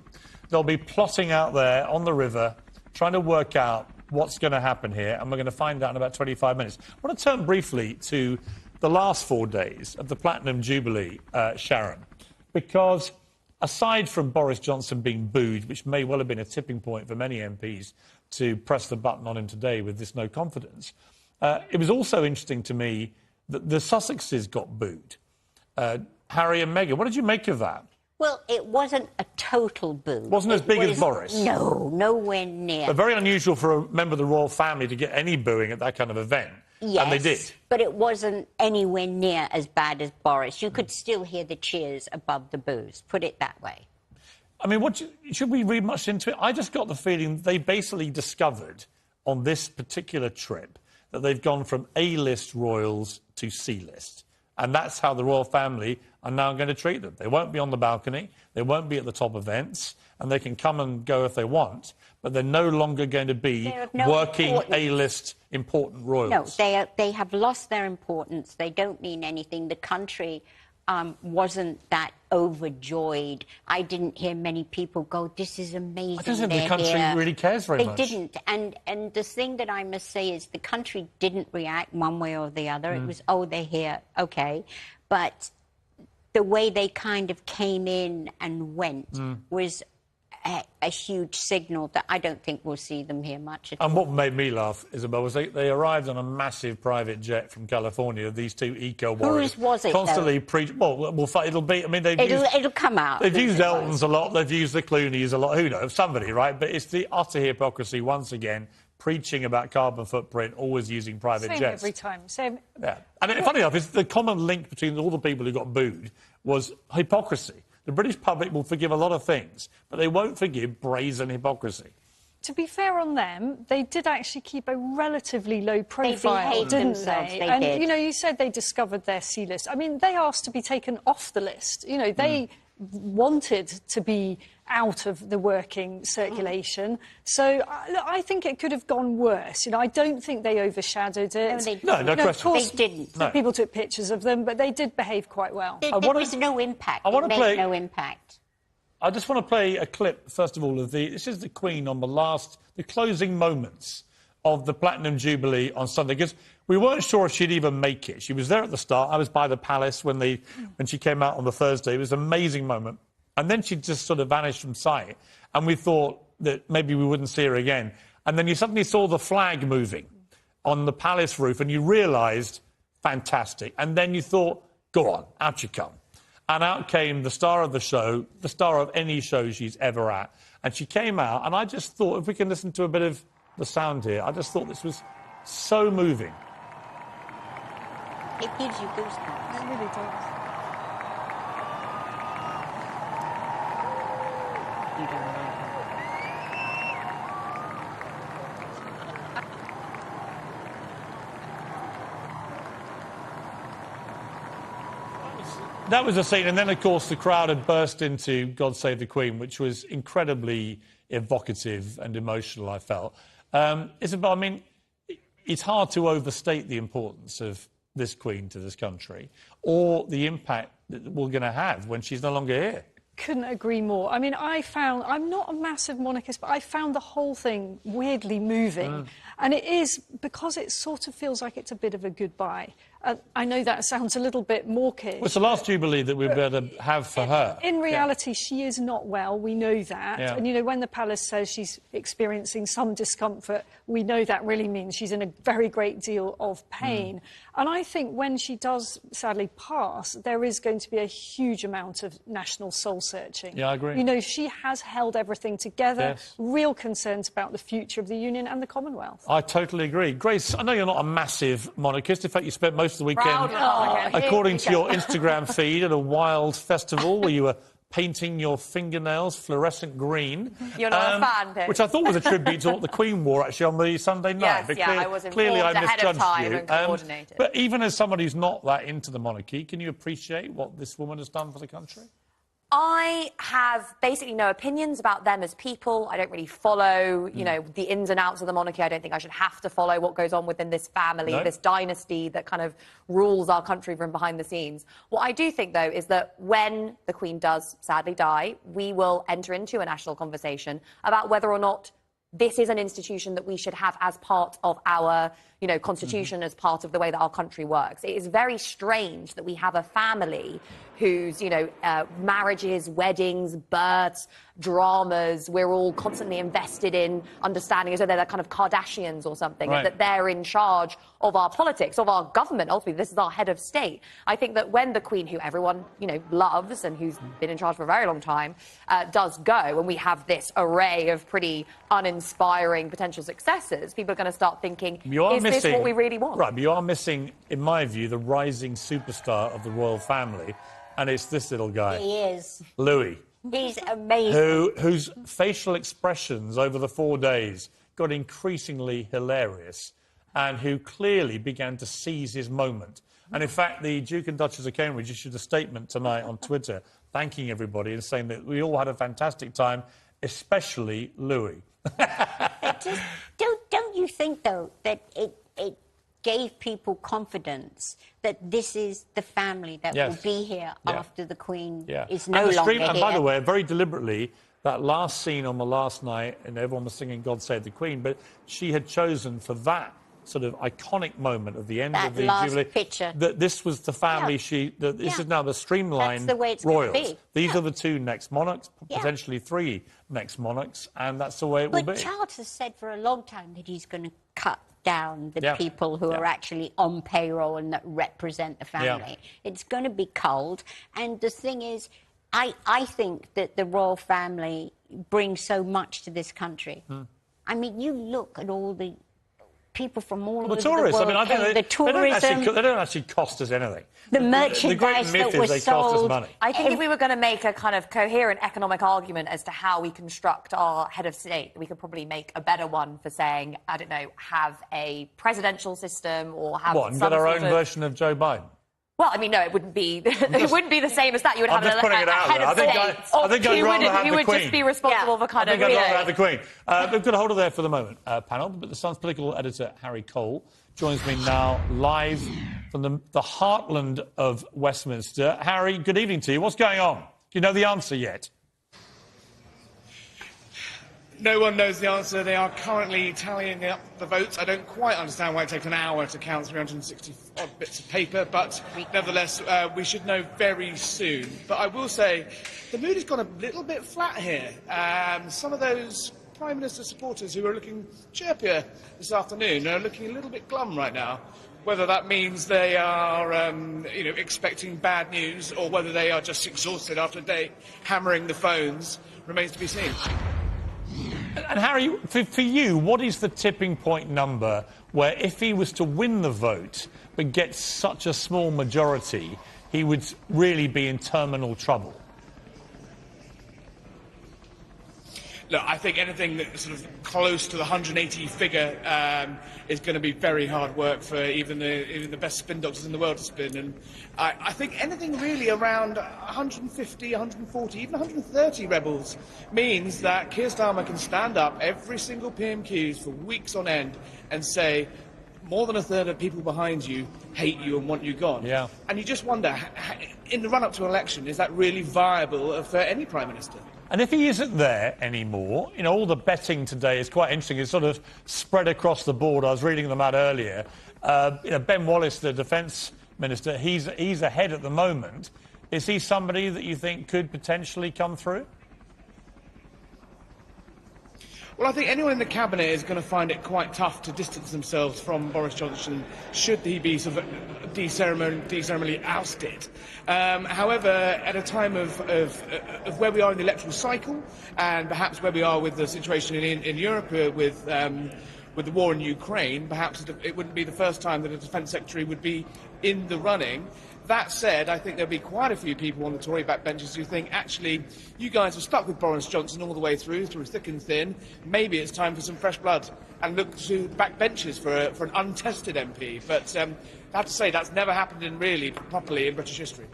They'll be plotting out there on the river, trying to work out what's going to happen here, and we're going to find out in about 25 minutes. I want to turn briefly to the last 4 days of the Platinum Jubilee, Sharon, because aside from Boris Johnson being booed, which may well have been a tipping point for many MPs to press the button on him today with this no confidence, it was also interesting to me that the Sussexes got booed. Harry and Meghan, what did you make of that? Well, it wasn't a total boo. Wasn't as big as Boris? No, nowhere near. But very unusual for a member of the royal family to get any booing at that kind of event. Yes, and they did. But it wasn't anywhere near as bad as Boris. You could still hear the cheers above the boos, put it that way. I mean, should we read much into it? I just got the feeling they basically discovered on this particular trip that they've gone from A-list royals to C-list. And that's how the royal family are now going to treat them. They won't be on the balcony, they won't be at the top events, and they can come and go if they want, but they're no longer going to be working A-list important royals. No, they have lost their importance. They don't mean anything. The country wasn't that overjoyed. I didn't hear many people go, this is amazing. I don't think the country really cares very much. They didn't. And the thing that I must say is the country didn't react one way or the other. It was, oh, they're here, OK. But the way they kind of came in and went was a huge signal that I don't think we'll see them here much at all. And what made me laugh, Isabel, was they arrived on a massive private jet from California, these two eco-warriors. Whose was it, constantly preach. Well, it'll be... I mean, it'll come out. They've used Elton's a lot, they've used the Clooneys a lot, who knows, somebody, right? But it's the utter hypocrisy, once again, preaching about carbon footprint, always using private jets. Same every time, same. Yeah. And funny enough, it's the common link between all the people who got booed was hypocrisy. The British public will forgive a lot of things, but they won't forgive brazen hypocrisy. To be fair on them, they did actually keep a relatively low profile, didn't they? And, you know, you said they discovered their C list. I mean, they asked to be taken off the list. You know, they wanted to be out of the working circulation. So I think it could have gone worse. You know, I don't think they overshadowed it. No, no question. Of course, they didn't. People took pictures of them, but they did behave quite well. There was no impact. It made no impact. I just want to play a clip, first of all, of this is the Queen on the closing moments of the Platinum Jubilee on Sunday, because we weren't sure if she'd even make it. She was there at the start. I was by the palace when she came out on the Thursday. It was an amazing moment. And then she just sort of vanished from sight. And we thought that maybe we wouldn't see her again. And then you suddenly saw the flag moving on the palace roof, and you realised, fantastic. And then you thought, go on, out you come. And out came the star of the show, the star of any show she's ever at. And she came out, and I just thought, if we can listen to a bit of the sound here, I just thought this was so moving. It gives you goosebumps. It really does. You don't like it. That was a scene, and then, of course, the crowd had burst into God Save the Queen, which was incredibly evocative and emotional, I felt. Isabel, I mean, it's hard to overstate the importance of this Queen to this country or the impact that we're going to have when she's no longer here. Couldn't agree more. I mean, I'm not a massive monarchist, but I found the whole thing weirdly moving. And it is because it sort of feels like it's a bit of a goodbye. I know that sounds a little bit mawkish. Well, it's the last Jubilee that we'd better have for her. In reality, she is not well. We know that. Yeah. And, you know, when the palace says she's experiencing some discomfort, we know that really means she's in a very great deal of pain. And I think when she does, sadly, pass, there is going to be a huge amount of national soul-searching. Yeah, I agree. You know, she has held everything together. Yes. Real concerns about the future of the Union and the Commonwealth. I totally agree. Grace, I know you're not a massive monarchist. In fact, you spent most of the weekend, according to your Instagram feed, at a wild festival where you were painting your fingernails fluorescent green. You're not a fan, Piers. Which I thought was a tribute to what the Queen wore, actually, on the Sunday night. Yes, but yeah, I was clearly I informed ahead of misjudged time you. and coordinated. But even as somebody who's not that into the monarchy, can you appreciate what this woman has done for the country? I have basically no opinions about them as people. I don't really follow, you know, the ins and outs of the monarchy. I don't think I should have to follow what goes on within this family, this dynasty that kind of rules our country from behind the scenes. What I do think, though, is that when the Queen does sadly die, we will enter into a national conversation about whether or not this is an institution that we should have as part of our, constitution, as part of the way that our country works. It is very strange that we have a family whose, marriages, weddings, births, dramas, we're all constantly invested in understanding as though they're kind of Kardashians or something, right. that they're in charge of our politics, of our government. Ultimately, this is our head of state. I think that when the Queen, who everyone, loves and who's been in charge for a very long time, does go, and we have this array of pretty uninspiring potential successors, people are going to start thinking, is this what we really want? Right, but you are missing, in my view, the rising superstar of the royal family, and it's this little guy. He is. Louis. He's amazing. Whose facial expressions over the 4 days got increasingly hilarious, and who clearly began to seize his moment. And in fact, the Duke and Duchess of Cambridge issued a statement tonight on Twitter thanking everybody and saying that we all had a fantastic time, especially Louis. Don't you think, though, that it gave people confidence that this is the family that will be here after the Queen is no longer here? And by the way, very deliberately, that last scene on the last night, and everyone was singing God Save the Queen, but she had chosen for that sort of iconic moment at the end of the Jubilee picture. That this was the family this is now the streamlined that's the way it's royals. Be. These are the 2 next monarchs, potentially 3 next monarchs, and that's the way it will be. But Charles has said for a long time that he's going to cut down the people who are actually on payroll and that represent the family. It's going to be culled. And the thing is, I think that the royal family brings so much to this country. I mean, you look at all the people from all over the world. I mean, I think the tourism. They don't actually cost us anything. The merchandise the great myth that was is they cost us sold. money. I think if we were going to make a kind of coherent economic argument as to how we construct our head of state, we could probably make a better one for saying, I don't know, have a presidential system or have and get our own version of Joe Biden? Well, I mean, no, it wouldn't be. It wouldn't be the same as that. You would have a head of state. I think I'd rather have the Queen. He would just be responsible for kind of. I think I'd rather have the Queen. We've got to hold her there for the moment, panel. But the Sun's political editor Harry Cole joins me now live from the heartland of Westminster. Harry, good evening to you. What's going on? Do you know the answer yet? No one knows the answer. They are currently tallying up the votes. I don't quite understand why it takes an hour to count 360-odd bits of paper, but nevertheless, we should know very soon. But I will say, the mood has gone a little bit flat here. Some of those Prime Minister supporters who are looking chirpier this afternoon are looking a little bit glum right now. Whether that means they are, expecting bad news, or whether they are just exhausted after a day hammering the phones, remains to be seen. And Harry, for you, what is the tipping point number where if he was to win the vote but get such a small majority, he would really be in terminal trouble? Look, I think anything that's sort of close to the 180 figure is going to be very hard work for even the best spin doctors in the world to spin. And I think anything really around 150, 140, even 130 rebels means that Keir Starmer can stand up every single PMQs for weeks on end and say, more than a third of people behind you hate you and want you gone. Yeah. And you just wonder, in the run-up to an election, is that really viable for any Prime Minister? And if he isn't there anymore, all the betting today is quite interesting. It's sort of spread across the board. I was reading them out earlier. Ben Wallace, the Defence Minister, he's ahead at the moment. Is he somebody that you think could potentially come through? Well, I think anyone in the Cabinet is going to find it quite tough to distance themselves from Boris Johnson should he be sort of deceremonially ousted. However, at a time of where we are in the electoral cycle and perhaps where we are with the situation in Europe with the war in Ukraine, perhaps it wouldn't be the first time that a Defence Secretary would be in the running. That said, I think there'll be quite a few people on the Tory backbenches who think, actually, you guys are stuck with Boris Johnson all the way through thick and thin. Maybe it's time for some fresh blood and look to backbenches for an untested MP. But I have to say, that's never happened properly in British history.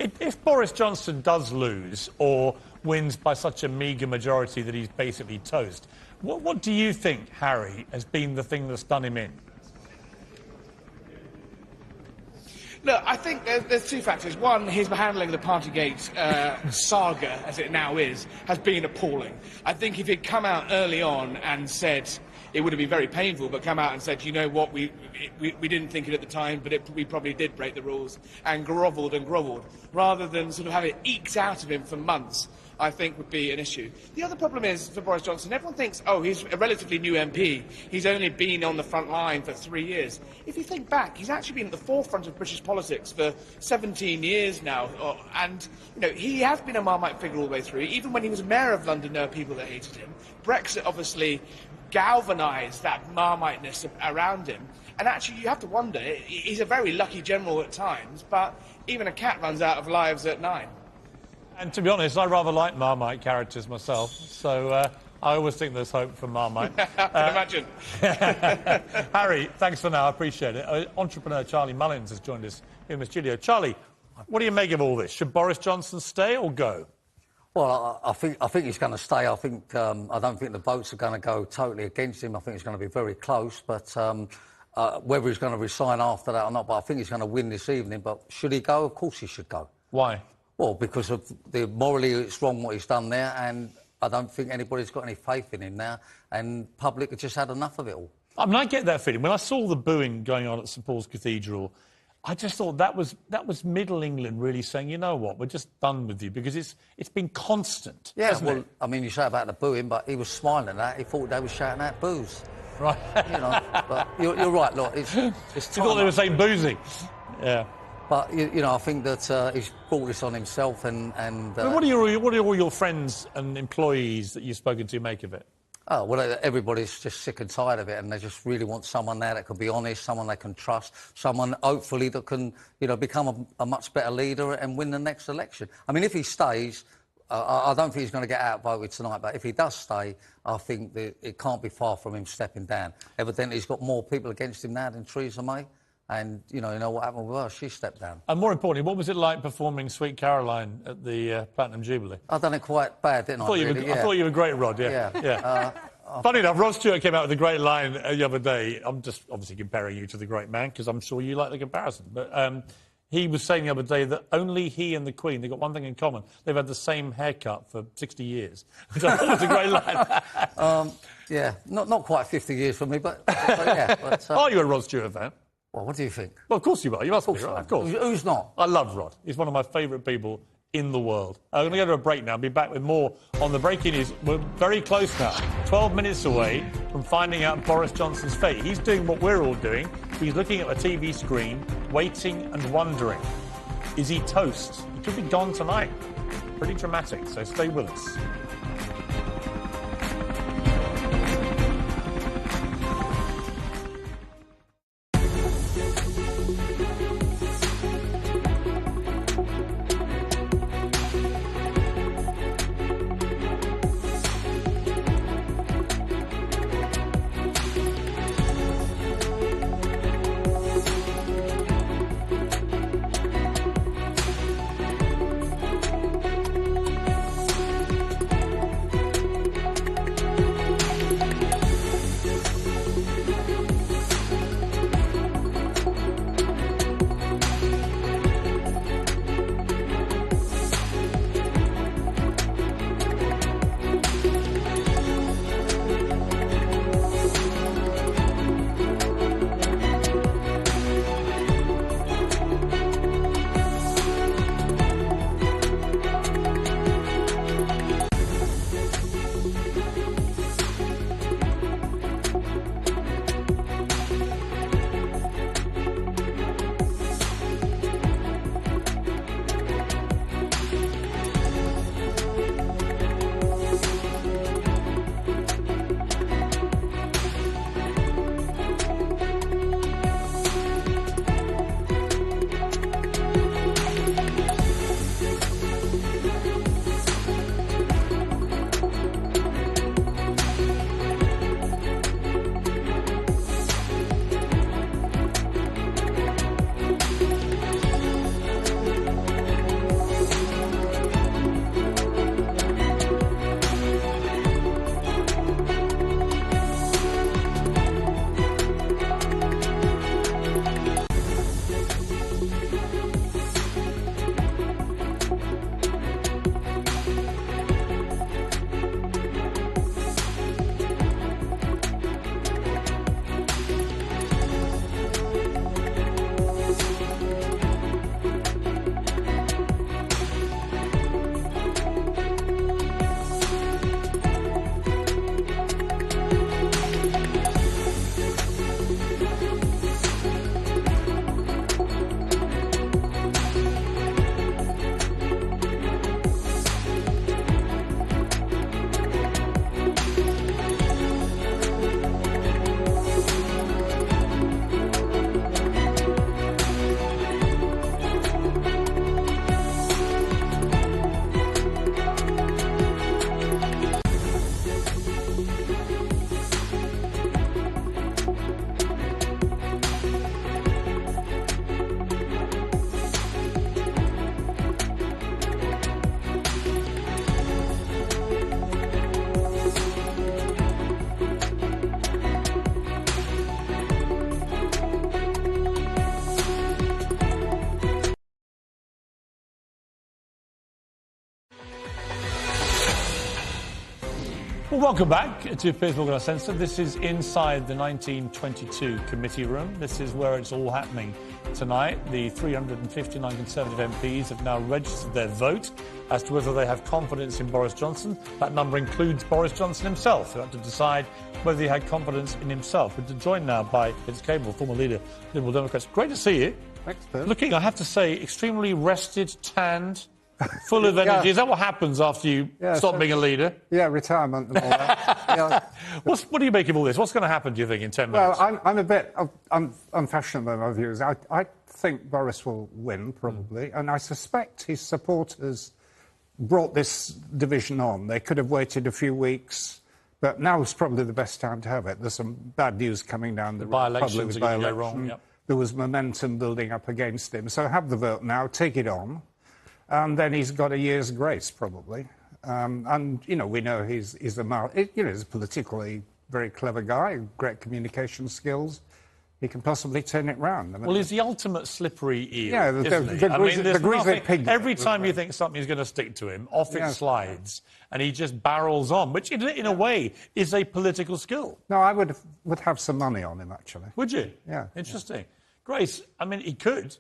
If Boris Johnson does lose or wins by such a meagre majority that he's basically toast, what do you think, Harry, has been the thing that's done him in? Look, I think there's two factors. One, his handling of the Partygate saga, as it now is, has been appalling. I think if he'd come out early on and said, it would have been very painful, but come out and said, you know what, we didn't think it at the time, but we probably did break the rules, and grovelled, rather than sort of have it eked out of him for months, I think would be an issue. The other problem is, for Boris Johnson, everyone thinks, oh, he's a relatively new MP. He's only been on the front line for 3 years. If you think back, he's actually been at the forefront of British politics for 17 years now. And, you know, he has been a Marmite figure all the way through. Even when he was mayor of London, there were people that hated him. Brexit obviously galvanised that Marmiteness around him. And actually, you have to wonder, he's a very lucky general at times, but even a cat runs out of lives at 9. And to be honest, I rather like Marmite characters myself, so I always think there's hope for Marmite. I can imagine. Harry, thanks for now, I appreciate it. Entrepreneur Charlie Mullins has joined us in the studio. Charlie, what do you make of all this? Should Boris Johnson stay or go? Well, I think he's going to stay. I don't think the votes are going to go totally against him. I think it's going to be very close, but whether he's going to resign after that or not, but I think he's going to win this evening. But should he go? Of course he should go. Why? Well, because of morally it's wrong what he's done there, and I don't think anybody's got any faith in him now, and public have just had enough of it all. I mean, I get that feeling. When I saw the booing going on at St Paul's Cathedral, I just thought that was Middle England really saying, you know what, we're just done with you, because it's been constant. Yeah, well, I mean, you say about the booing, but he was smiling at that. He thought they were shouting out booze. Right. You know, but you're right, look, it's time. You thought they were saying boozing. Yeah. But, you know, I think that he's brought this on himself and what do all your friends and employees that you've spoken to make of it? Oh, well, everybody's just sick and tired of it, and they just really want someone there that can be honest, someone they can trust, someone, hopefully, that can, you know, become a much better leader and win the next election. I mean, if he stays, I don't think he's going to get outvoted tonight, but if he does stay, I think that it can't be far from him stepping down. Evidently, he's got more people against him now than Theresa May. And, you know what happened with her? She stepped down. And more importantly, what was it like performing Sweet Caroline at the Platinum Jubilee? I've done it quite bad, didn't I? I thought you were great, Rod, yeah. Funny enough, Rod Stewart came out with a great line the other day. I'm just obviously comparing you to the great man, because I'm sure you like the comparison. But he was saying the other day that only he and the Queen, they've got one thing in common. They've had the same haircut for 60 years. Which I thought was a great line. Yeah, not quite 50 years for me, but yeah. But, are you a Rod Stewart fan? Well, what do you think? Well, of course you are. You must be, right? Of course. Who's not? I love Rod. He's one of my favourite people in the world. I'm going to go to a break now. I'll be back with more on the breaking news. We're very close now. 12 minutes away from finding out Boris Johnson's fate. He's doing what we're all doing. He's looking at a TV screen, waiting and wondering. Is he toast? He could be gone tonight. Pretty dramatic, so stay with us. Well, welcome back to Piers Morgan Uncensored. This is inside the 1922 committee room. This is where it's all happening tonight. The 359 Conservative MPs have now registered their vote as to whether they have confidence in Boris Johnson. That number includes Boris Johnson himself, who had to decide whether he had confidence in himself. We're joined now by Piers Cable, former leader of Liberal Democrats. Great to see you. Thanks, Piers. Looking, I have to say, extremely rested, tanned, full of energy. Yeah. Is that what happens after you stop being a leader? Yeah, retirement and all that. Yeah. What do you make of all this? What's going to happen, do you think, in 10 minutes? Well, I'm a bit unfashionable in my views. I think Boris will win, probably, and I suspect his supporters brought this division on. They could have waited a few weeks, but now is probably the best time to have it. There's some bad news coming down the by-elections are going to go wrong. Yep. There was momentum building up against him. So have the vote now, take it on. And then he's got a year's grace, probably. And, you know, we know he's a politically very clever guy, great communication skills. He can possibly turn it round. I mean, well, he's the ultimate slippery eel, yeah, the grizzly pig. Every time you think something's going to stick to him, off it slides, and he just barrels on, which, in a way, is a political skill. No, I would have some money on him, actually. Would you? Yeah. Interesting. Yeah. Grace, I mean, he could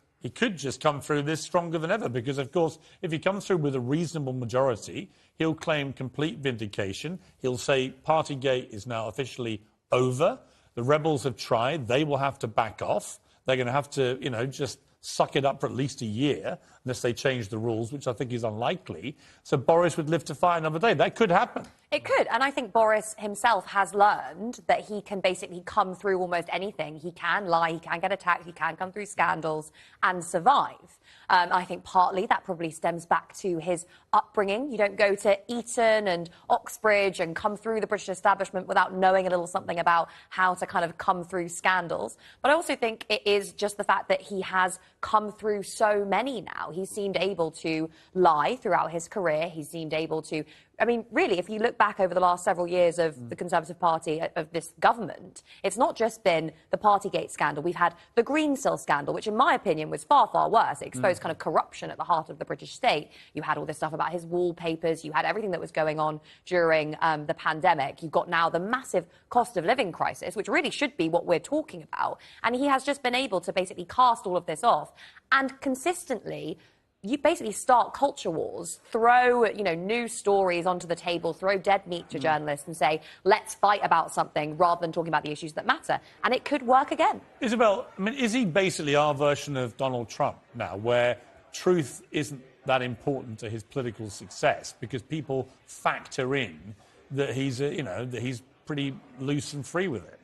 just come through this stronger than ever because, of course, if he comes through with a reasonable majority, he'll claim complete vindication. He'll say Partygate is now officially over. The rebels have tried. They will have to back off. They're going to have to, just suck it up for at least a year unless they change the rules, which I think is unlikely. So Boris would live to fight another day. That could happen. It could, and I think Boris himself has learned that he can basically come through almost anything. He can lie, he can get attacked, he can come through scandals and survive. I think partly that probably stems back to his upbringing. You don't go to Eton and Oxbridge and come through the British establishment without knowing a little something about how to kind of come through scandals. But I also think it is just the fact that he has come through so many now. He seemed able to lie throughout his career. He seemed able to... I mean, really, if you look back over the last several years of the Conservative Party, of this government, it's not just been the Partygate scandal. We've had the Greensill scandal, which, in my opinion, was far, far worse. It exposed kind of corruption at the heart of the British state. You had all this stuff about his wallpapers. You had everything that was going on during the pandemic. You've got now the massive cost of living crisis, which really should be what we're talking about. And he has just been able to basically cast all of this off and consistently... You basically start culture wars, throw, news stories onto the table, throw dead meat to journalists and say, let's fight about something rather than talking about the issues that matter. And it could work again. Isabel, I mean, is he basically our version of Donald Trump now, where truth isn't that important to his political success because people factor in that he's, that he's pretty loose and free with it?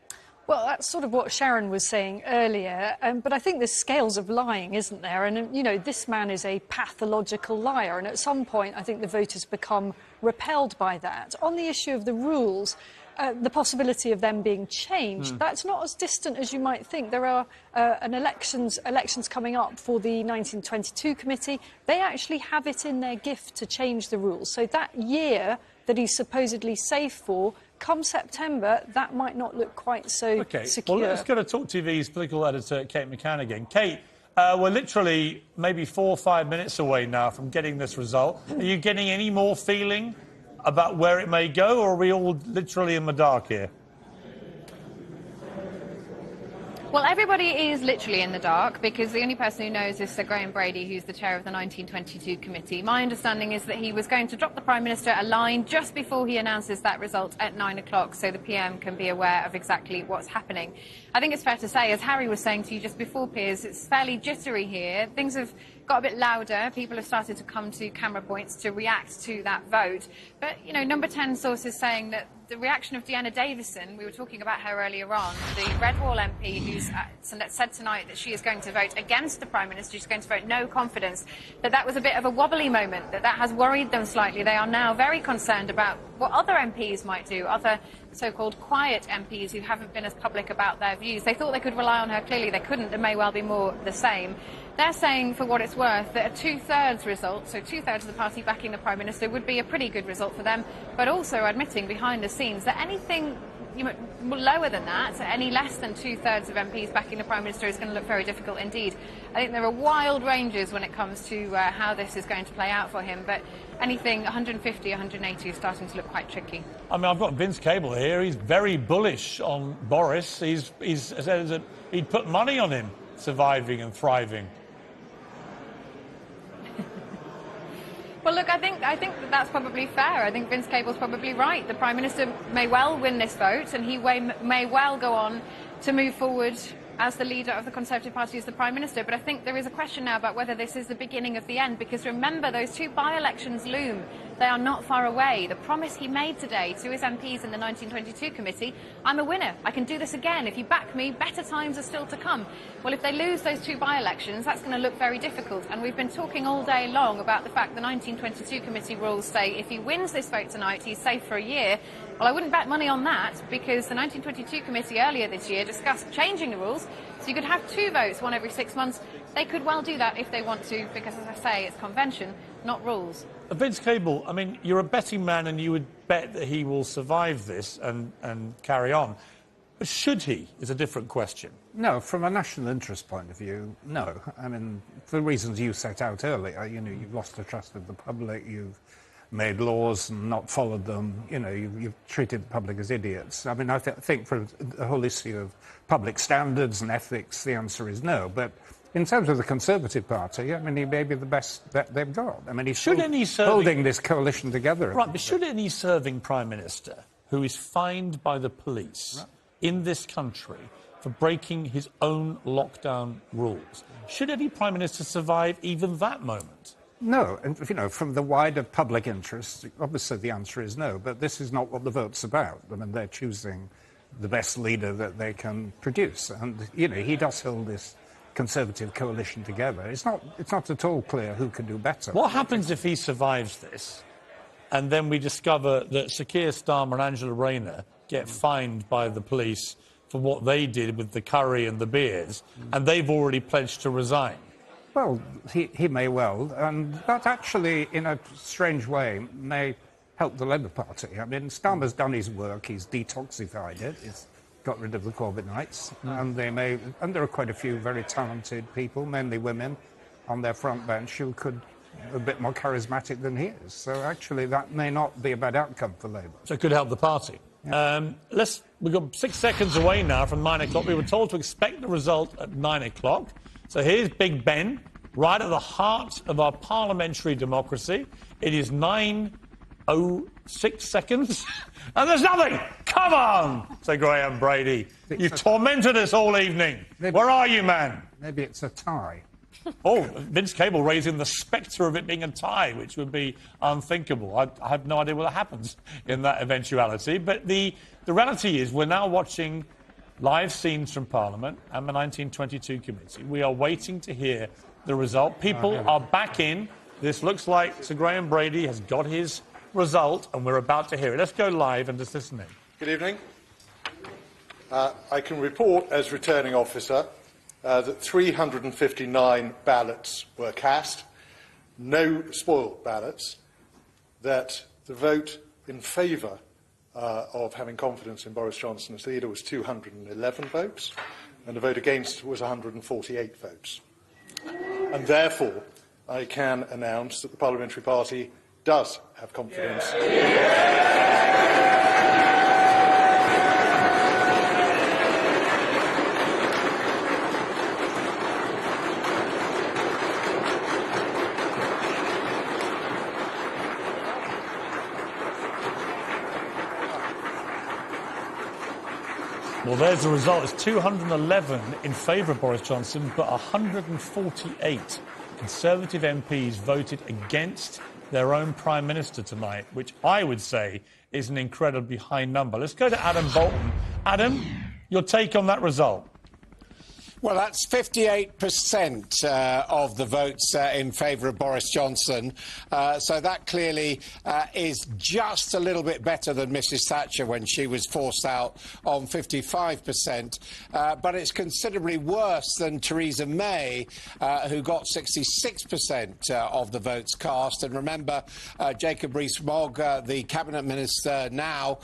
Well, that's sort of what Sharon was saying earlier, but I think there's scales of lying, isn't there? And, this man is a pathological liar, and at some point I think the voters become repelled by that. On the issue of the rules, the possibility of them being changed, that's not as distant as you might think. There are elections coming up for the 1922 committee. They actually have it in their gift to change the rules. So that year that he's supposedly safe for, come September, that might not look quite so secure. Well, let's go to Talk TV's political editor, Kate McCann again. Kate, we're literally maybe 4 or 5 minutes away now from getting this result. Are you getting any more feeling about where it may go, or are we all literally in the dark here? Well, everybody is literally in the dark because the only person who knows is Sir Graham Brady, who's the chair of the 1922 committee. My understanding is that he was going to drop the Prime Minister a line just before he announces that result at 9 o'clock so the PM can be aware of exactly what's happening. I think it's fair to say, as Harry was saying to you just before, Piers, it's fairly jittery here. Things have got a bit louder. People have started to come to camera points to react to that vote. But, Number 10 sources saying that the reaction of Deanna Davison, we were talking about her earlier on, the Red Wall MP who's said tonight that she is going to vote against the Prime Minister, she's going to vote no confidence, that was a bit of a wobbly moment, that has worried them slightly. They are now very concerned about what other MPs might do, other so-called quiet MPs who haven't been as public about their views. They thought they could rely on her. Clearly they couldn't. There may well be more the same. They're saying, for what it's worth, that a two-thirds result, so two-thirds of the party backing the Prime Minister, would be a pretty good result for them, but also admitting behind the scenes that anything lower than that, any less than 2/3 of MPs backing the Prime Minister is going to look very difficult indeed. I think there are wild ranges when it comes to how this is going to play out for him, but anything 150, 180 is starting to look quite tricky. I mean, I've got Vince Cable here. He's very bullish on Boris. He's said that he'd put money on him surviving and thriving. Well, look, I think that's probably fair. I think Vince Cable's probably right. The Prime Minister may well win this vote, and he may well go on to move forward as the leader of the Conservative Party as the Prime Minister. But I think there is a question now about whether this is the beginning of the end, because remember, those two by-elections loom. They are not far away. The promise he made today to his MPs in the 1922 committee, I'm a winner, I can do this again. If you back me, better times are still to come. Well, if they lose those two by-elections, that's going to look very difficult. And we've been talking all day long about the fact the 1922 committee rules say if he wins this vote tonight, he's safe for a year. Well, I wouldn't bet money on that, because the 1922 committee earlier this year discussed changing the rules so you could have two votes, one every 6 months. They could well do that if they want to, because, as I say, it's convention, not rules. Vince Cable, I mean, you're a betting man and you would bet that he will survive this and carry on. But should he, is a different question. No, from a national interest point of view, no. I mean, for the reasons you set out earlier, you've lost the trust of the public, you've made laws and not followed them, you've treated the public as idiots. I mean, I think for the whole issue of public standards and ethics, the answer is no. But in terms of the Conservative Party, I mean, he may be the best that they've got. I mean, he's holding this coalition together. Right, but should any serving Prime Minister who is fined by the police in this country for breaking his own lockdown rules, should any Prime Minister survive even that moment? No, and from the wider public interest, obviously the answer is no, but this is not what the vote's about. I mean, they're choosing the best leader that they can produce, and, he does hold this Conservative coalition together. It's not at all clear who can do better. What happens if he survives this, and then we discover that Sir Keir Starmer and Angela Rayner get fined by the police for what they did with the curry and the beers, and they've already pledged to resign? Well, he may well, and that actually, in a strange way, may help the Labour Party. I mean, Starmer's done his work, he's detoxified it, he's got rid of the Corbyn Knights, and there are quite a few very talented people, mainly women, on their front bench who could be a bit more charismatic than he is. So actually, that may not be a bad outcome for Labour. So it could help the party. Yeah. We've got 6 seconds away now from 9 o'clock. We were told to expect the result at 9 o'clock. So here's Big Ben, right at the heart of our parliamentary democracy. It is 9:06 seconds, and there's nothing. Come on, Sir Graham Brady. You've tormented us all evening. Where are you, man? Maybe it's a tie. Oh, Vince Cable raising the spectre of it being a tie, which would be unthinkable. I have no idea what happens in that eventuality. But the reality is we're now watching live scenes from Parliament and the 1922 committee. We are waiting to hear the result. People are back in. This looks like Sir Graham Brady has got his result, and we're about to hear it. Let's go live and just listen in. Good evening. I can report as returning officer that 359 ballots were cast, no spoiled ballots, that the vote in favour of having confidence in Boris Johnson as leader was 211 votes, and the vote against was 148 votes. And therefore, I can announce that the Parliamentary Party does have confidence. Well, there's the result. It's 211 in favour of Boris Johnson, but 148 Conservative MPs voted against their own Prime Minister tonight, which I would say is an incredibly high number. Let's go to Adam Bolton. Adam, your take on that result? Well, that's 58% of the votes in favour of Boris Johnson. So that clearly is just a little bit better than Mrs Thatcher when she was forced out on 55%. But it's considerably worse than Theresa May, who got 66% of the votes cast. And remember, Jacob Rees-Mogg, the Cabinet Minister now,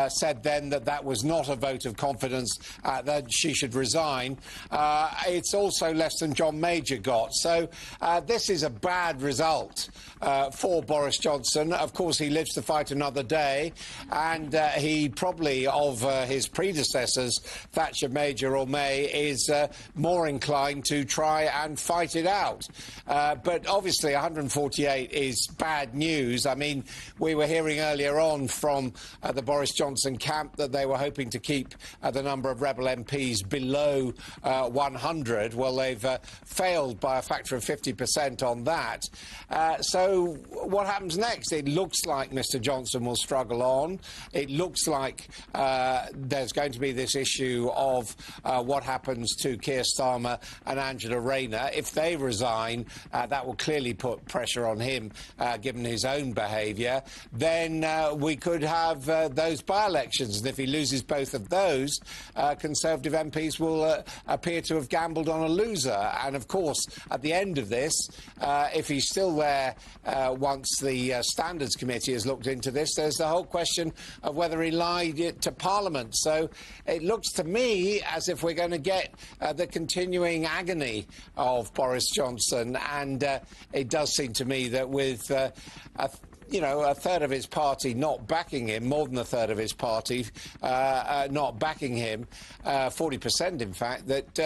said then that that was not a vote of confidence, that she should resign. It's also less than John Major got. So this is a bad result for Boris Johnson. Of course, he lives to fight another day, and he probably, of his predecessors, Thatcher, Major or May, is more inclined to try and fight it out. But obviously 148 is bad news. I mean, we were hearing earlier on from the Boris Johnson camp that they were hoping to keep the number of rebel MPs below 100. Well, they've failed by a factor of 50% on that. So what happens next? It looks like Mr Johnson will struggle on. It looks like there's going to be this issue of what happens to Keir Starmer and Angela Rayner. If they resign, that will clearly put pressure on him, given his own behaviour. Then we could have those by-elections, and if he loses both of those, Conservative MPs will appear to have gambled on a loser. And of course, at the end of this, if he's still there once the Standards Committee has looked into this, there's the whole question of whether he lied to Parliament. So it looks to me as if we're going to get the continuing agony of Boris Johnson, and it does seem to me that with a third of his party not backing him, more than a third of his party not backing him, 40% in fact, that,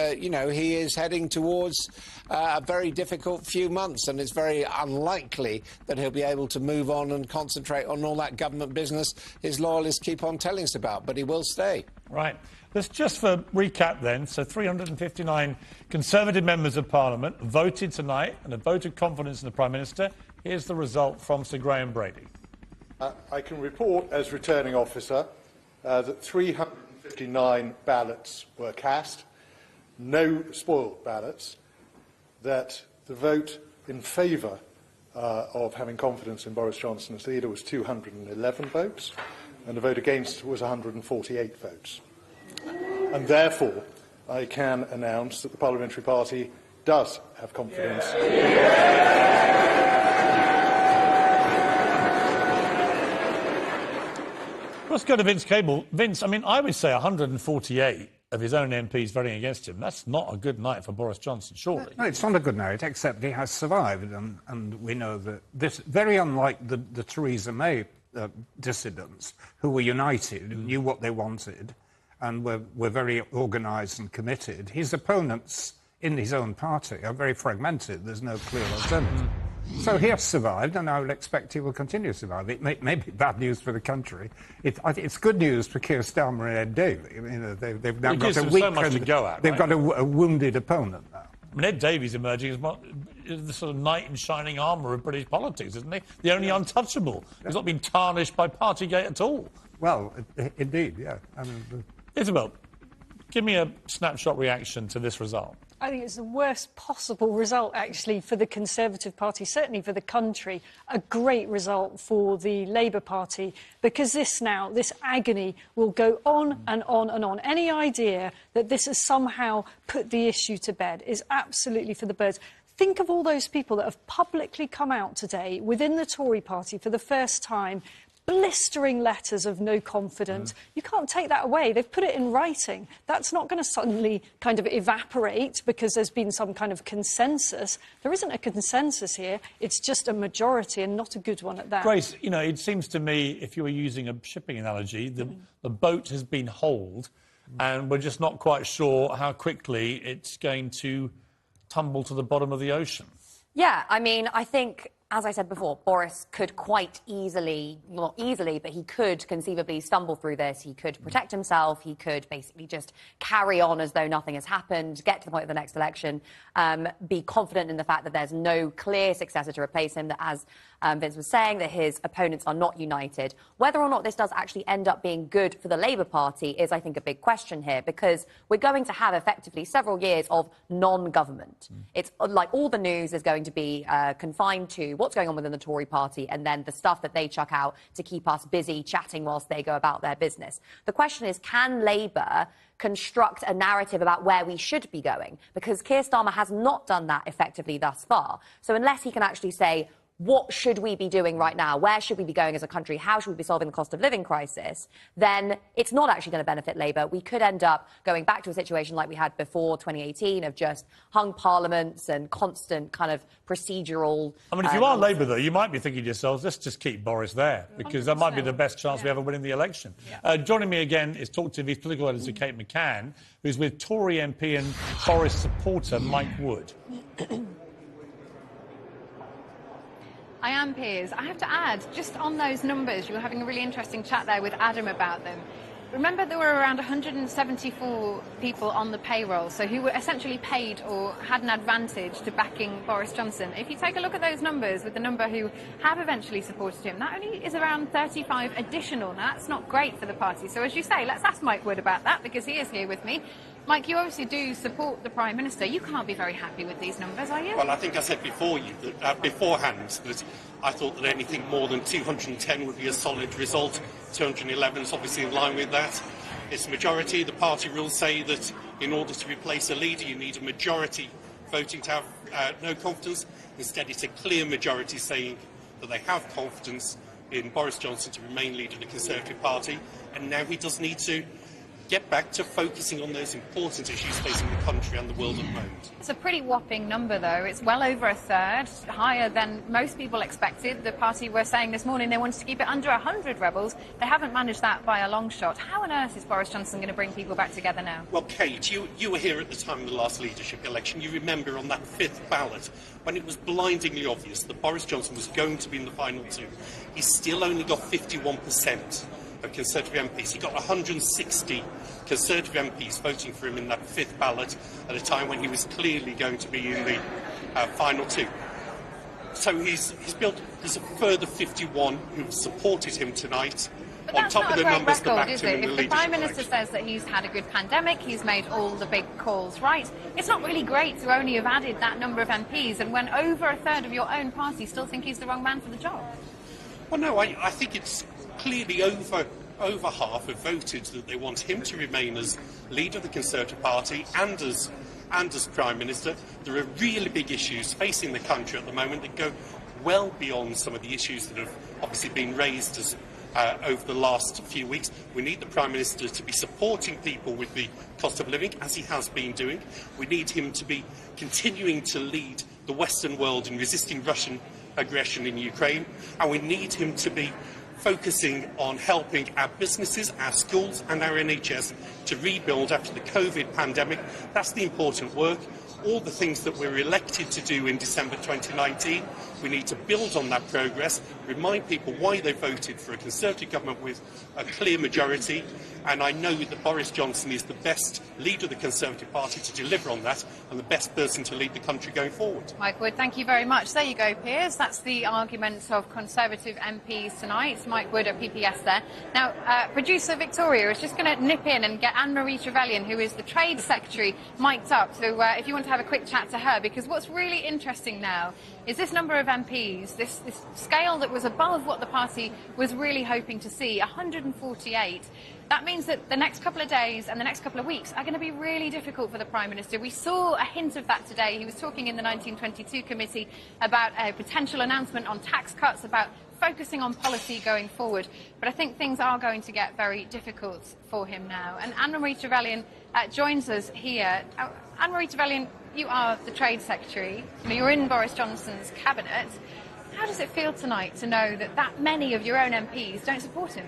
he is heading towards a very difficult few months, and it's very unlikely that he'll be able to move on and concentrate on all that government business his loyalists keep on telling us about, but he will stay. Right. Let's just for recap then. So 359 Conservative members of Parliament voted tonight and have voted confidence in the Prime Minister. Here's the result from Sir Graham Brady. I can report as returning officer that 359 ballots were cast, no spoiled ballots, that the vote in favour of having confidence in Boris Johnson as leader was 211 votes, and the vote against was 148 votes. And therefore, I can announce that the Parliamentary Party does have confidence. Let's go to Vince Cable. Vince, I mean, I would say 148 of his own MPs voting against him. That's not a good night for Boris Johnson, surely. No, it's not a good night, except he has survived, and we know that this, very unlike the Theresa May dissidents, who were united, knew what they wanted, and were very organised and committed. His opponents in his own party are very fragmented. There's no clear alternative. So he has survived, and I would expect he will continue to survive. It may be bad news for the country. I think it's good news for Keir Starmer and Ed Davey. I mean, they've now got a weak, so much to go at, they've got a wounded opponent now. I mean, Ed Davey's emerging as the sort of knight in shining armour of British politics, isn't he? The only untouchable. He's not been tarnished by Partygate at all. Well, indeed, yeah. I mean, Isabel, give me a snapshot reaction to this result. I think it's the worst possible result, actually, for the Conservative Party, certainly for the country. A great result for the Labour Party, because this agony will go on and on and on. Any idea that this has somehow put the issue to bed is absolutely for the birds. Think of all those people that have publicly come out today within the Tory party for the first time, blistering letters of no confidence. You can't take that away. They've put it in writing. That's not going to suddenly kind of evaporate because there's been some kind of consensus. There isn't a consensus here. It's just a majority, and not a good one at that. Grace, it seems to me, if you were using a shipping analogy, the boat has been holed, and we're just not quite sure how quickly it's going to tumble to the bottom of the ocean. Yeah, I mean, I think as I said before, Boris could quite easily, not easily, but he could conceivably stumble through this. He could protect himself. He could basically just carry on as though nothing has happened, get to the point of the next election, be confident in the fact that there's no clear successor to replace him, that, as Vince was saying, that his opponents are not united. Whether or not this does actually end up being good for the Labour Party is, I think, a big question here, because we're going to have effectively several years of non-government. It's like all the news is going to be confined to what's going on within the Tory party and then the stuff that they chuck out to keep us busy chatting whilst they go about their business. The question is, can Labour construct a narrative about where we should be going? Because Keir Starmer has not done that effectively thus far. So unless he can actually say, what should we be doing right now? Where should we be going as a country? How should we be solving the cost of living crisis? Then it's not actually going to benefit Labour. We could end up going back to a situation like we had before 2018 of just hung parliaments and constant kind of procedural... I mean, if you are Labour, though, you might be thinking to yourselves, let's just keep Boris there, because that might be the best chance we ever winning the election. Joining me again is Talk TV's political editor, Kate McCann, who's with Tory MP and Boris supporter Mike Wood. I am, Piers. I have to add, just on those numbers, you were having a really interesting chat there with Adam about them. Remember, there were around 174 people on the payroll, so who were essentially paid or had an advantage to backing Boris Johnson. If you take a look at those numbers with the number who have eventually supported him, that only is around 35 additional. Now, that's not great for the party. So, as you say, let's ask Mike Wood about that, because he is here with me. Mike, you obviously do support the Prime Minister. You can't be very happy with these numbers, are you? Well, I think I said beforehand that I thought that anything more than 210 would be a solid result. 211 is obviously in line with that. It's a majority. The party rules say that in order to replace a leader, you need a majority voting to have no confidence. Instead, it's a clear majority saying that they have confidence in Boris Johnson to remain leader of the Conservative Party. And now he does need to get back to focusing on those important issues facing the country and the world at the moment. It's a pretty whopping number, though. It's well over a third, higher than most people expected. The party were saying this morning they wanted to keep it under 100 rebels. They haven't managed that by a long shot. How on earth is Boris Johnson going to bring people back together now? Well, Kate, you were here at the time of the last leadership election. You remember on that fifth ballot, when it was blindingly obvious that Boris Johnson was going to be in the final two, he still only got 51% of Conservative MPs. He got 160 Conservative MPs voting for him in that fifth ballot at a time when he was clearly going to be in the final two. So he's built, there's a further 51 who've supported him tonight. But on that's top not of the a great numbers that record, backed is him it? in the If the Prime leadership Minister election. says that he's had a good pandemic, he's made all the big calls right, it's not really great to only have added that number of MPs, and when over a third of your own party still think he's the wrong man for the job. Well, no, I think it's clearly over half have voted that they want him to remain as leader of the Conservative Party and as Prime Minister. There are really big issues facing the country at the moment that go well beyond some of the issues that have obviously been raised over the last few weeks. We need the Prime Minister to be supporting people with the cost of living, as he has been doing. We need him to be continuing to lead the Western world in resisting Russian aggression in Ukraine, and we need him to be focusing on helping our businesses, our schools and our NHS to rebuild after the COVID pandemic. That's the important work. All the things that we were elected to do in December 2019, we need to build on that progress, remind people why they voted for a Conservative government with a clear majority, and I know that Boris Johnson is the best leader of the Conservative Party to deliver on that and the best person to lead the country going forward. Mike Wood, thank you very much. There you go, Piers. That's the argument of Conservative MPs tonight. Mike Wood at PPS there. Now, producer Victoria is just going to nip in and get Anne-Marie Trevelyan, who is the Trade Secretary, mic'd up. So if you want to have a quick chat to her, because what's really interesting now is this number of MPs, this scale that was above what the party was really hoping to see, 148. That means that the next couple of days and the next couple of weeks are going to be really difficult for the Prime Minister. We saw a hint of that today. He was talking in the 1922 committee about a potential announcement on tax cuts, about focusing on policy going forward. But I think things are going to get very difficult for him now. And Anne-Marie Trevelyan joins us here. Anne-Marie Trevelyan, you are the Trade Secretary. You're in Boris Johnson's cabinet. How does it feel tonight to know that that many of your own MPs don't support him?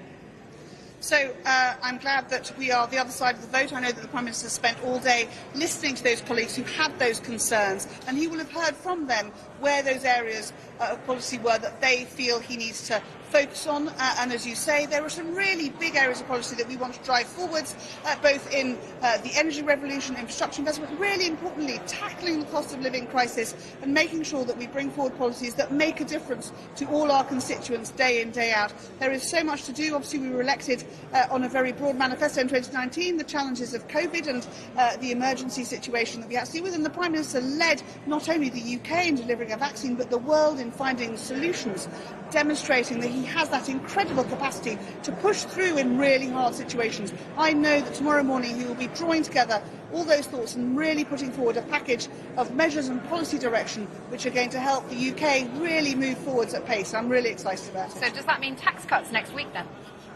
So I'm glad that we are the other side of the vote. I know that the Prime Minister spent all day listening to those colleagues who had those concerns, and he will have heard from them where those areas of policy were that they feel he needs to focus on. And as you say, there are some really big areas of policy that we want to drive forwards, both in the energy revolution, infrastructure investment, really importantly, tackling the cost of living crisis and making sure that we bring forward policies that make a difference to all our constituents day in, day out. There is so much to do. Obviously, we were elected on a very broad manifesto in 2019, the challenges of COVID and the emergency situation that we had to deal with. And the Prime Minister led not only the UK in delivering a vaccine, but the world in finding solutions, demonstrating that he has that incredible capacity to push through in really hard situations. I know that tomorrow morning he will be drawing together all those thoughts and really putting forward a package of measures and policy direction which are going to help the UK really move forwards at pace. I'm really excited about it. So does that mean tax cuts next week then?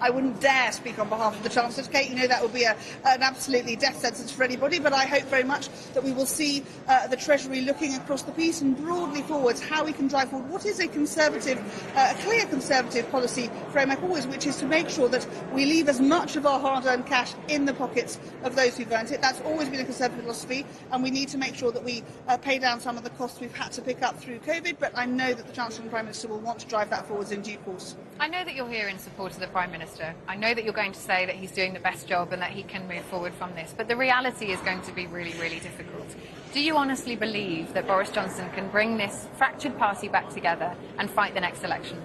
I wouldn't dare speak on behalf of the Chancellor, Kate. You know that would be an absolutely death sentence for anybody, but I hope very much that we will see the Treasury looking across the piece and broadly forwards how we can drive forward what is a conservative, a clear conservative policy framework always, which is to make sure that we leave as much of our hard-earned cash in the pockets of those who've earned it. That's always been a conservative philosophy, and we need to make sure that we pay down some of the costs we've had to pick up through COVID, but I know that the Chancellor and Prime Minister will want to drive that forwards in due course. I know that you're here in support of the Prime Minister. I know that you're going to say that he's doing the best job and that he can move forward from this, but the reality is going to be really, really difficult. Do you honestly believe that Boris Johnson can bring this fractured party back together and fight the next election?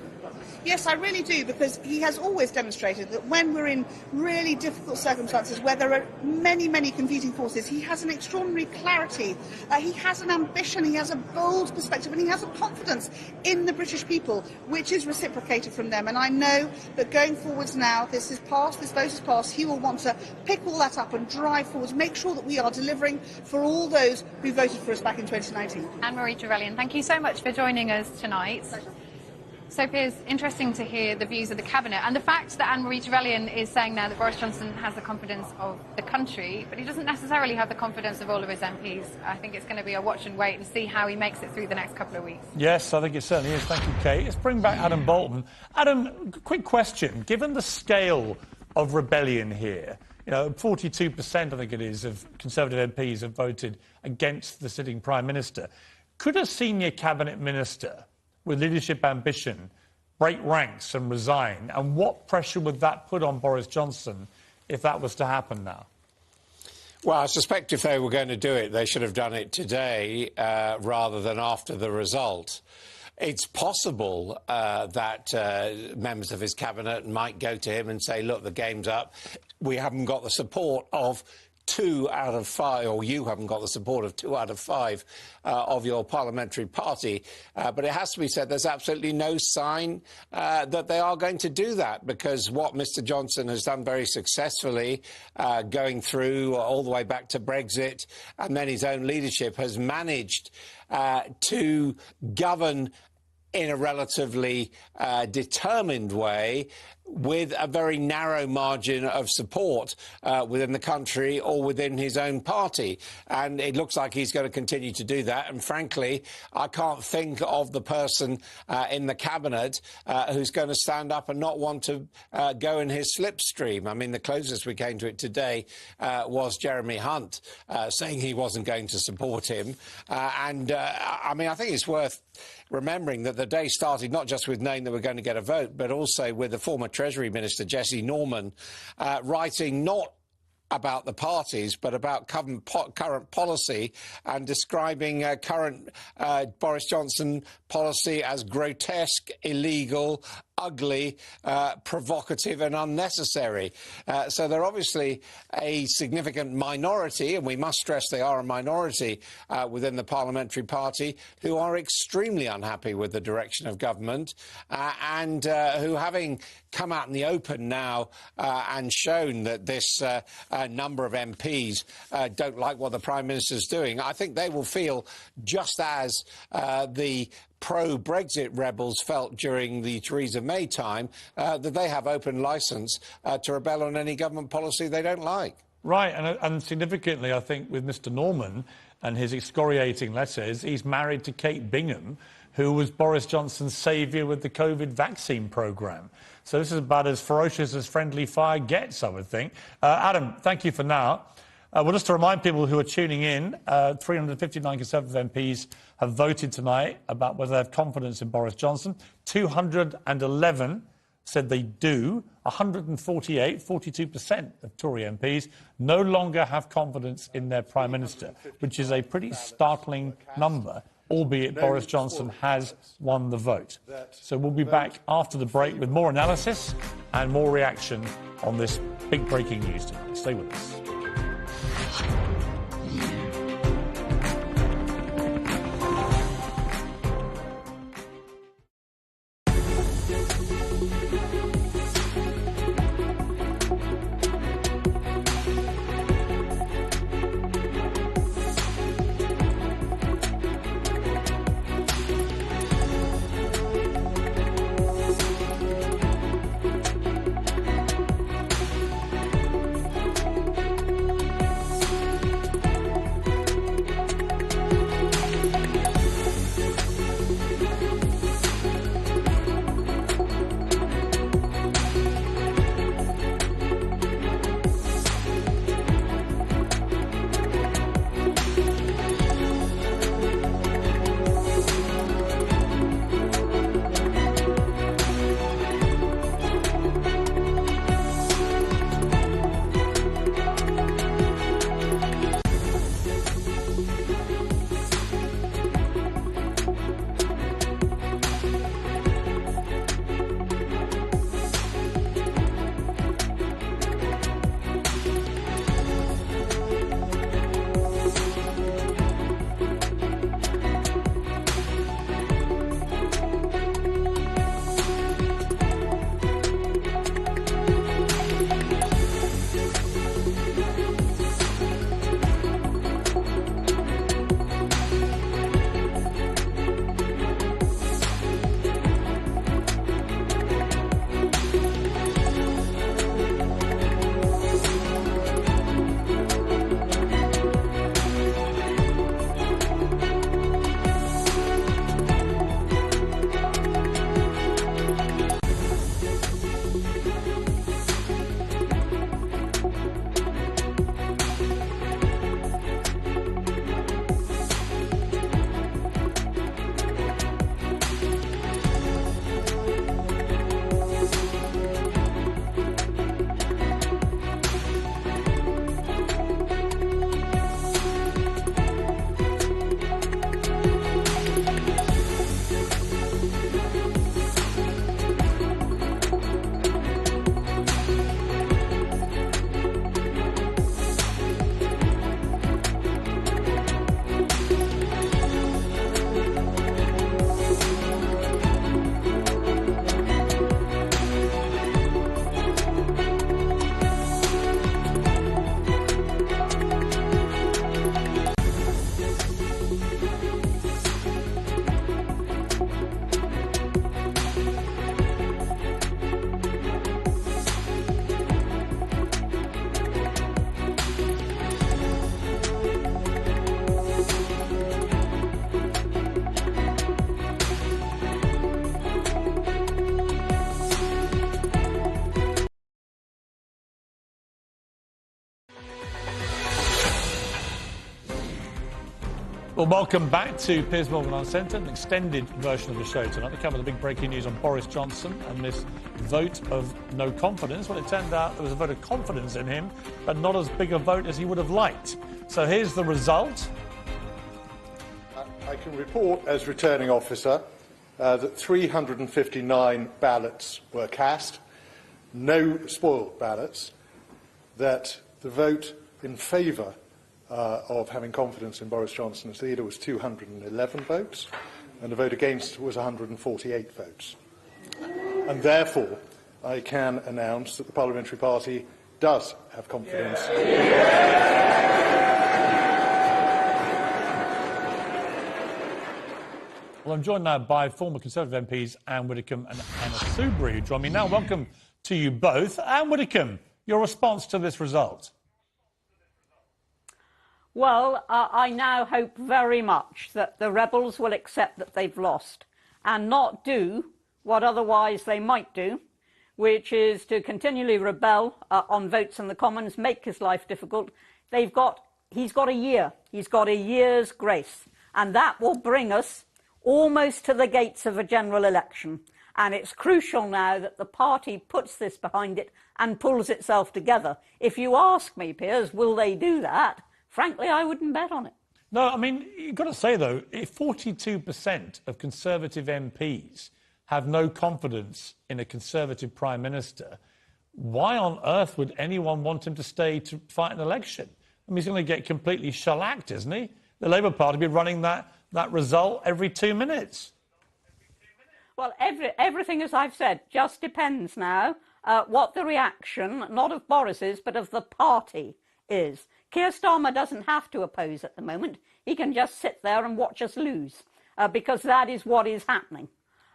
Yes, I really do, because he has always demonstrated that when we're in really difficult circumstances where there are many, many competing forces, he has an extraordinary clarity, he has an ambition, he has a bold perspective, and he has a confidence in the British people, which is reciprocated from them. And I know that going forwards now, this is passed, this vote is passed, he will want to pick all that up and drive forwards, make sure that we are delivering for all those who voted for us back in 2019. Anne-Marie Trevelyan, thank you so much for joining us tonight. Pleasure. So, Piers, interesting to hear the views of the Cabinet and the fact that Anne-Marie Trevelyan is saying now that Boris Johnson has the confidence of the country, but he doesn't necessarily have the confidence of all of his MPs. I think it's going to be a watch and wait and see how he makes it through the next couple of weeks. Yes, I think it certainly is. Thank you, Kate. Let's bring back Adam Bolton. Adam, quick question. Given the scale of rebellion here, 42%, I think it is, of Conservative MPs have voted against the sitting Prime Minister. Could a senior Cabinet Minister with leadership ambition break ranks and resign? And what pressure would that put on Boris Johnson if that was to happen now? Well, I suspect if they were going to do it, they should have done it today rather than after the result. It's possible that members of his cabinet might go to him and say, look, the game's up. We haven't got the support of 2 out of 5, or you haven't got the support of 2 out of 5 of your parliamentary party. But it has to be said there's absolutely no sign that they are going to do that, because what Mr Johnson has done very successfully, going through all the way back to Brexit and then his own leadership, has managed to govern in a relatively determined way with a very narrow margin of support within the country or within his own party. And it looks like he's going to continue to do that. And frankly, I can't think of the person in the cabinet who's going to stand up and not want to go in his slipstream. I mean, the closest we came to it today was Jeremy Hunt saying he wasn't going to support him. I mean, I think it's worth remembering that the day started not just with knowing that we're going to get a vote, but also with the former Treasury Minister, Jessie Norman, writing not about the parties, but about current policy, and describing current Boris Johnson policy as grotesque, illegal, ugly, provocative and unnecessary. So they're obviously a significant minority, and we must stress they are a minority within the parliamentary party, who are extremely unhappy with the direction of government and who, having come out in the open now and shown that this number of MPs don't like what the Prime Minister's doing, I think they will feel just as the pro-Brexit rebels felt during the Theresa May time, that they have open licence to rebel on any government policy they don't like. Right, and significantly, I think, with Mr Norman and his excoriating letters, he's married to Kate Bingham, who was Boris Johnson's saviour with the COVID vaccine programme. So this is about as ferocious as friendly fire gets, I would think. Adam, thank you for now. Well, just to remind people who are tuning in, 359 Conservative MPs have voted tonight about whether they have confidence in Boris Johnson. 211 said they do. 148, 42% of Tory MPs no longer have confidence in their Prime Minister, which is a pretty startling number, albeit Boris Johnson has won the vote. So we'll be back after the break with more analysis and more reaction on this big breaking news tonight. Stay with us. Well, welcome back to Piers Morgan Uncensored, an extended version of the show tonight to cover the big breaking news on Boris Johnson and this vote of no confidence. Well, it turned out there was a vote of confidence in him, but not as big a vote as he would have liked. So here's the result. I can report as returning officer that 359 ballots were cast, no spoiled ballots, that the vote in favour of having confidence in Boris Johnson as leader was 211 votes, and the vote against was 148 votes. And therefore, I can announce that the Parliamentary Party does have confidence. Well, I'm joined now by former Conservative MPs Anne Widdecombe and Anna Soubry, who join me now. Welcome to you both. Anne Widdecombe, your response to this result? Well, I now hope very much that the rebels will accept that they've lost and not do what otherwise they might do, which is to continually rebel on votes in the Commons, make his life difficult, He's got a year. He's got a year's grace. And that will bring us almost to the gates of a general election. And it's crucial now that the party puts this behind it and pulls itself together. If you ask me, Piers, will they do that? Frankly, I wouldn't bet on it. No, I mean, you've got to say, though, if 42% of Conservative MPs have no confidence in a Conservative Prime Minister, why on earth would anyone want him to stay to fight an election? I mean, he's going to get completely shellacked, isn't he? The Labour Party will be running that result every 2 minutes. Well, everything, as I've said, just depends now what the reaction, not of Boris's, but of the party is. Keir Starmer doesn't have to oppose at the moment. He can just sit there and watch us lose, because that is what is happening.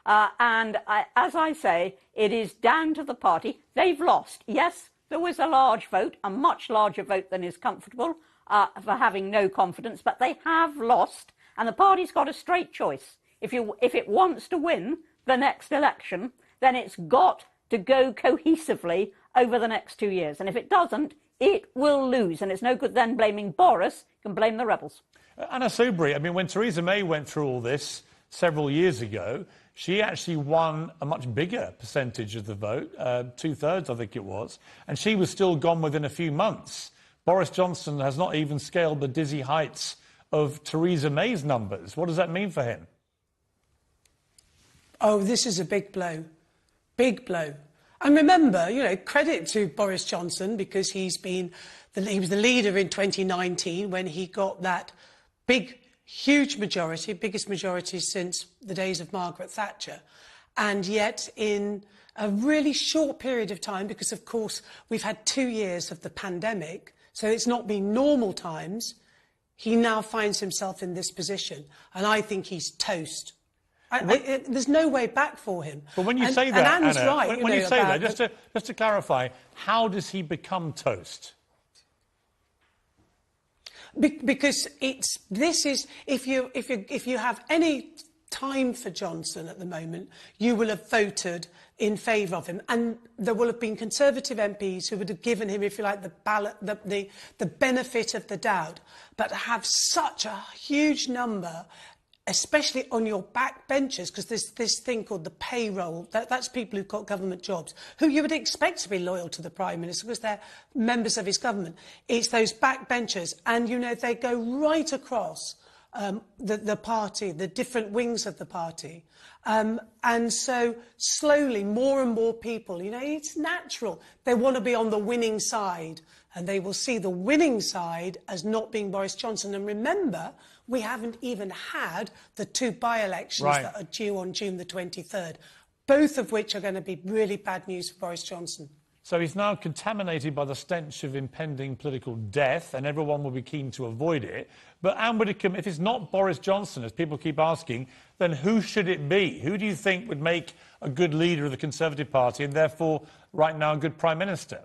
As I say, it is down to the party. They've lost. Yes, there was a large vote, a much larger vote than is comfortable for having no confidence, but they have lost, and the party's got a straight choice. If it wants to win the next election, then it's got to go cohesively over the next 2 years. And if it doesn't, it will lose. And it's no good then blaming Boris. You can blame the rebels. Anna Soubry, I mean, when Theresa May went through all this several years ago, she actually won a much bigger percentage of the vote, 2/3, I think it was, and she was still gone within a few months. Boris Johnson has not even scaled the dizzy heights of Theresa May's numbers. What does that mean for him? Oh, this is a big blow. Big blow. And remember, credit to Boris Johnson, because he was the leader in 2019 when he got that huge majority, biggest majority since the days of Margaret Thatcher. And yet in a really short period of time, because of course we've had 2 years of the pandemic, so it's not been normal times, he now finds himself in this position. And I think he's toast. There's no way back for him. But when you say that, and Anna's Anna, right, when you say that, just to clarify, how does he become toast? Because if you have any time for Johnson at the moment, you will have voted in favour of him, and there will have been Conservative MPs who would have given him, if you like, the benefit of the doubt. But to have such a huge number, especially on your backbenchers, because there's this thing called the payroll, that's people who've got government jobs, who you would expect to be loyal to the Prime Minister because they're members of his government. It's those backbenchers, and, they go right across the party, the different wings of the party. And so slowly, more and more people, it's natural. They want to be on the winning side, and they will see the winning side as not being Boris Johnson. And remember, we haven't even had the 2 by-elections that are due on June the 23rd, both of which are going to be really bad news for Boris Johnson. So he's now contaminated by the stench of impending political death, and everyone will be keen to avoid it. But Anne Widdecombe, if it's not Boris Johnson, as people keep asking, then who should it be? Who do you think would make a good leader of the Conservative Party and therefore, right now, a good Prime Minister?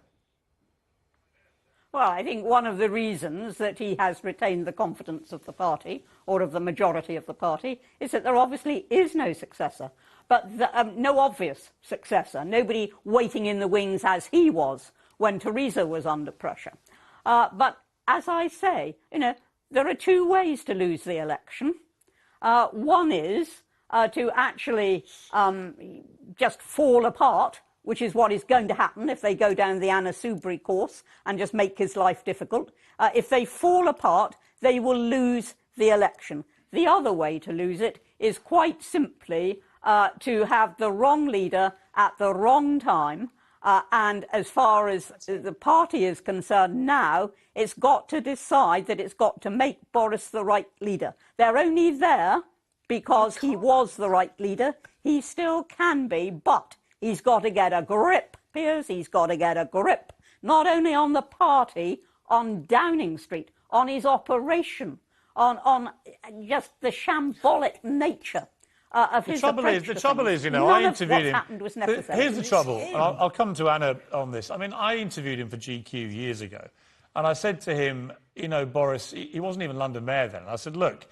Well, I think one of the reasons that he has retained the confidence of the party, or of the majority of the party, is that there obviously is no successor. But no obvious successor, nobody waiting in the wings as he was when Theresa was under pressure. But as I say, there are 2 ways to lose the election. One is to actually just fall apart, which is what is going to happen if they go down the Anna Soubry course and just make his life difficult. If they fall apart, they will lose the election. The other way to lose it is quite simply to have the wrong leader at the wrong time. And as far as the party is concerned now, it's got to decide that it's got to make Boris the right leader. They're only there because he was the right leader. He still can be, but he's got to get a grip, Piers. He's got to get a grip, not only on the party, on Downing Street, on his operation, on just the shambolic nature of his approach. The trouble is, None I of interviewed what's him. happened was necessary. Here's the trouble, and I'll come to Anna on this. I mean, I interviewed him for GQ years ago, and I said to him, Boris, he wasn't even London Mayor then. I said, look,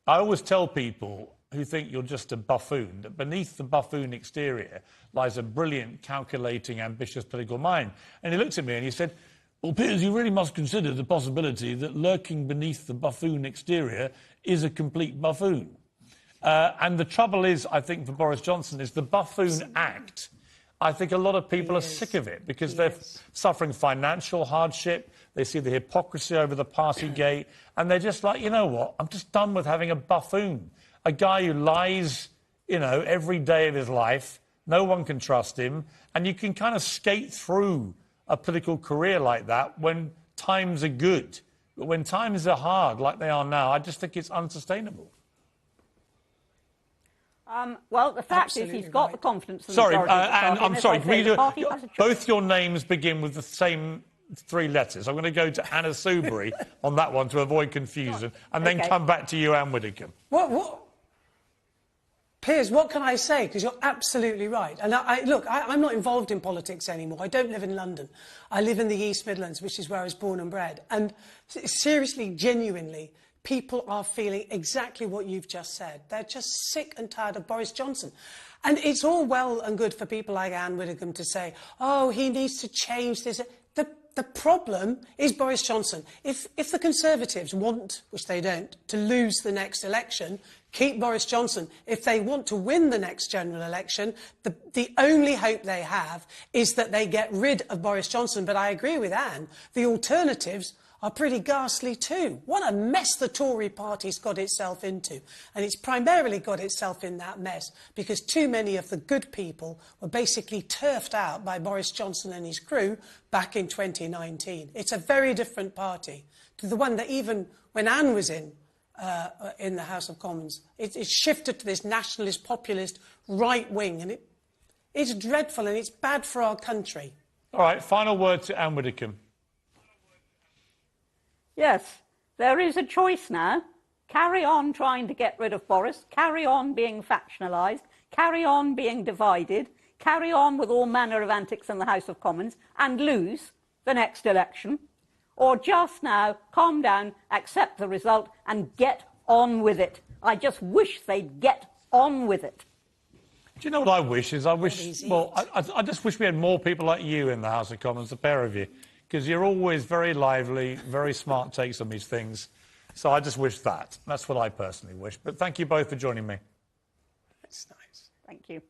I always tell people who think you're just a buffoon that beneath the buffoon exterior lies a brilliant, calculating, ambitious political mind. And he looked at me and he said, Well, Piers, you really must consider the possibility that lurking beneath the buffoon exterior is a complete buffoon. And the trouble is, I think, for Boris Johnson, is the buffoon act. I think a lot of people are sick of it because they're suffering financial hardship. They see the hypocrisy over the party gate, and they're just like, you know what? I'm just done with having a buffoon, a guy who lies, you know, every day of his life. No one can trust him, and you can kind of skate through a political career like that when times are good. But when times are hard, like they are now, I just think it's unsustainable. Well, the fact is he's got the confidence of the Sorry, majority of the party, and I'm and sorry, as I say, the party has a choice. both your names begin with the same 3 letters. I'm going to go to Anna Soubry on that one to avoid confusion, and then come back to you, Anne Widdecombe. What? Piers, what can I say? Because you're absolutely right. And look, I'm not involved in politics anymore. I don't live in London. I live in the East Midlands, which is where I was born and bred. And seriously, genuinely, people are feeling exactly what you've just said. They're just sick and tired of Boris Johnson. And it's all well and good for people like Anne Widdecombe to say, oh, he needs to change this. The problem is Boris Johnson. If the Conservatives want, which they don't, to lose the next election, keep Boris Johnson. If they want to win the next general election, the only hope they have is that they get rid of Boris Johnson. But I agree with Anne, the alternatives are pretty ghastly too. What a mess the Tory party's got itself into. And it's primarily got itself in that mess because too many of the good people were basically turfed out by Boris Johnson and his crew back in 2019. It's a very different party to the one that even when Anne was in the House of Commons, it shifted to this nationalist, populist right wing. And it's dreadful and it's bad for our country. All right, final word to Anne Widdecombe. Yes, there is a choice now. Carry on trying to get rid of Boris, carry on being factionalised, carry on being divided, carry on with all manner of antics in the House of Commons and lose the next election. Or just now, calm down, accept the result and get on with it. I just wish they'd get on with it. Do you know what I wish is? I just wish we had more people like you in the House of Commons, the pair of you. Because you're always very lively, very smart takes on these things. So I just wish that. That's what I personally wish. But thank you both for joining me. That's nice. Thank you.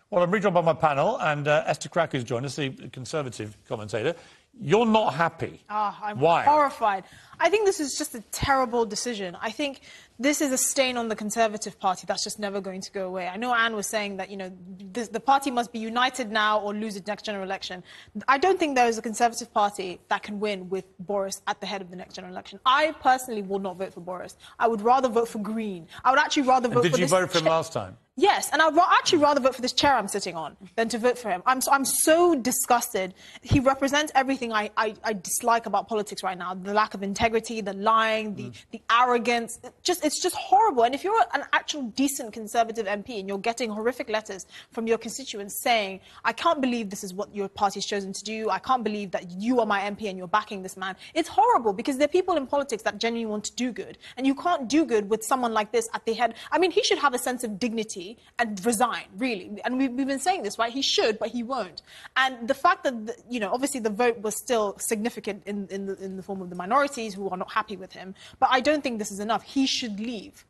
Well, I'm rejoined by my panel, and Esther Cracker's joined us, the Conservative commentator. You're not happy. I'm Why? horrified. I think this is just a terrible decision. I think this is a stain on the Conservative Party that's just never going to go away. I know Anne was saying that, you know, the party must be united now or lose its next general election. I don't think there is a Conservative Party that can win with Boris at the head of the next general election. I personally will not vote for Boris. I would rather vote for Green. I would actually rather vote for this... Did you vote for him last time? Yes, and I'd actually rather vote for this chair I'm sitting on than to vote for him. I'm so disgusted. He represents everything I dislike about politics right now. The lack of integrity, the lying, the arrogance. It's just horrible. And if you're an actual decent Conservative MP and you're getting horrific letters from your constituents saying, I can't believe this is what your party's chosen to do, I can't believe that you are my MP and you're backing this man, it's horrible because there are people in politics that genuinely want to do good. And you can't do good with someone like this at the head. I mean, he should have a sense of dignity and resign, really. And we've been saying this, right? He should, but he won't. And the fact that, you know, obviously the vote was still significant in the form of the minorities who are not happy with him. But I don't think this is enough. He should leave.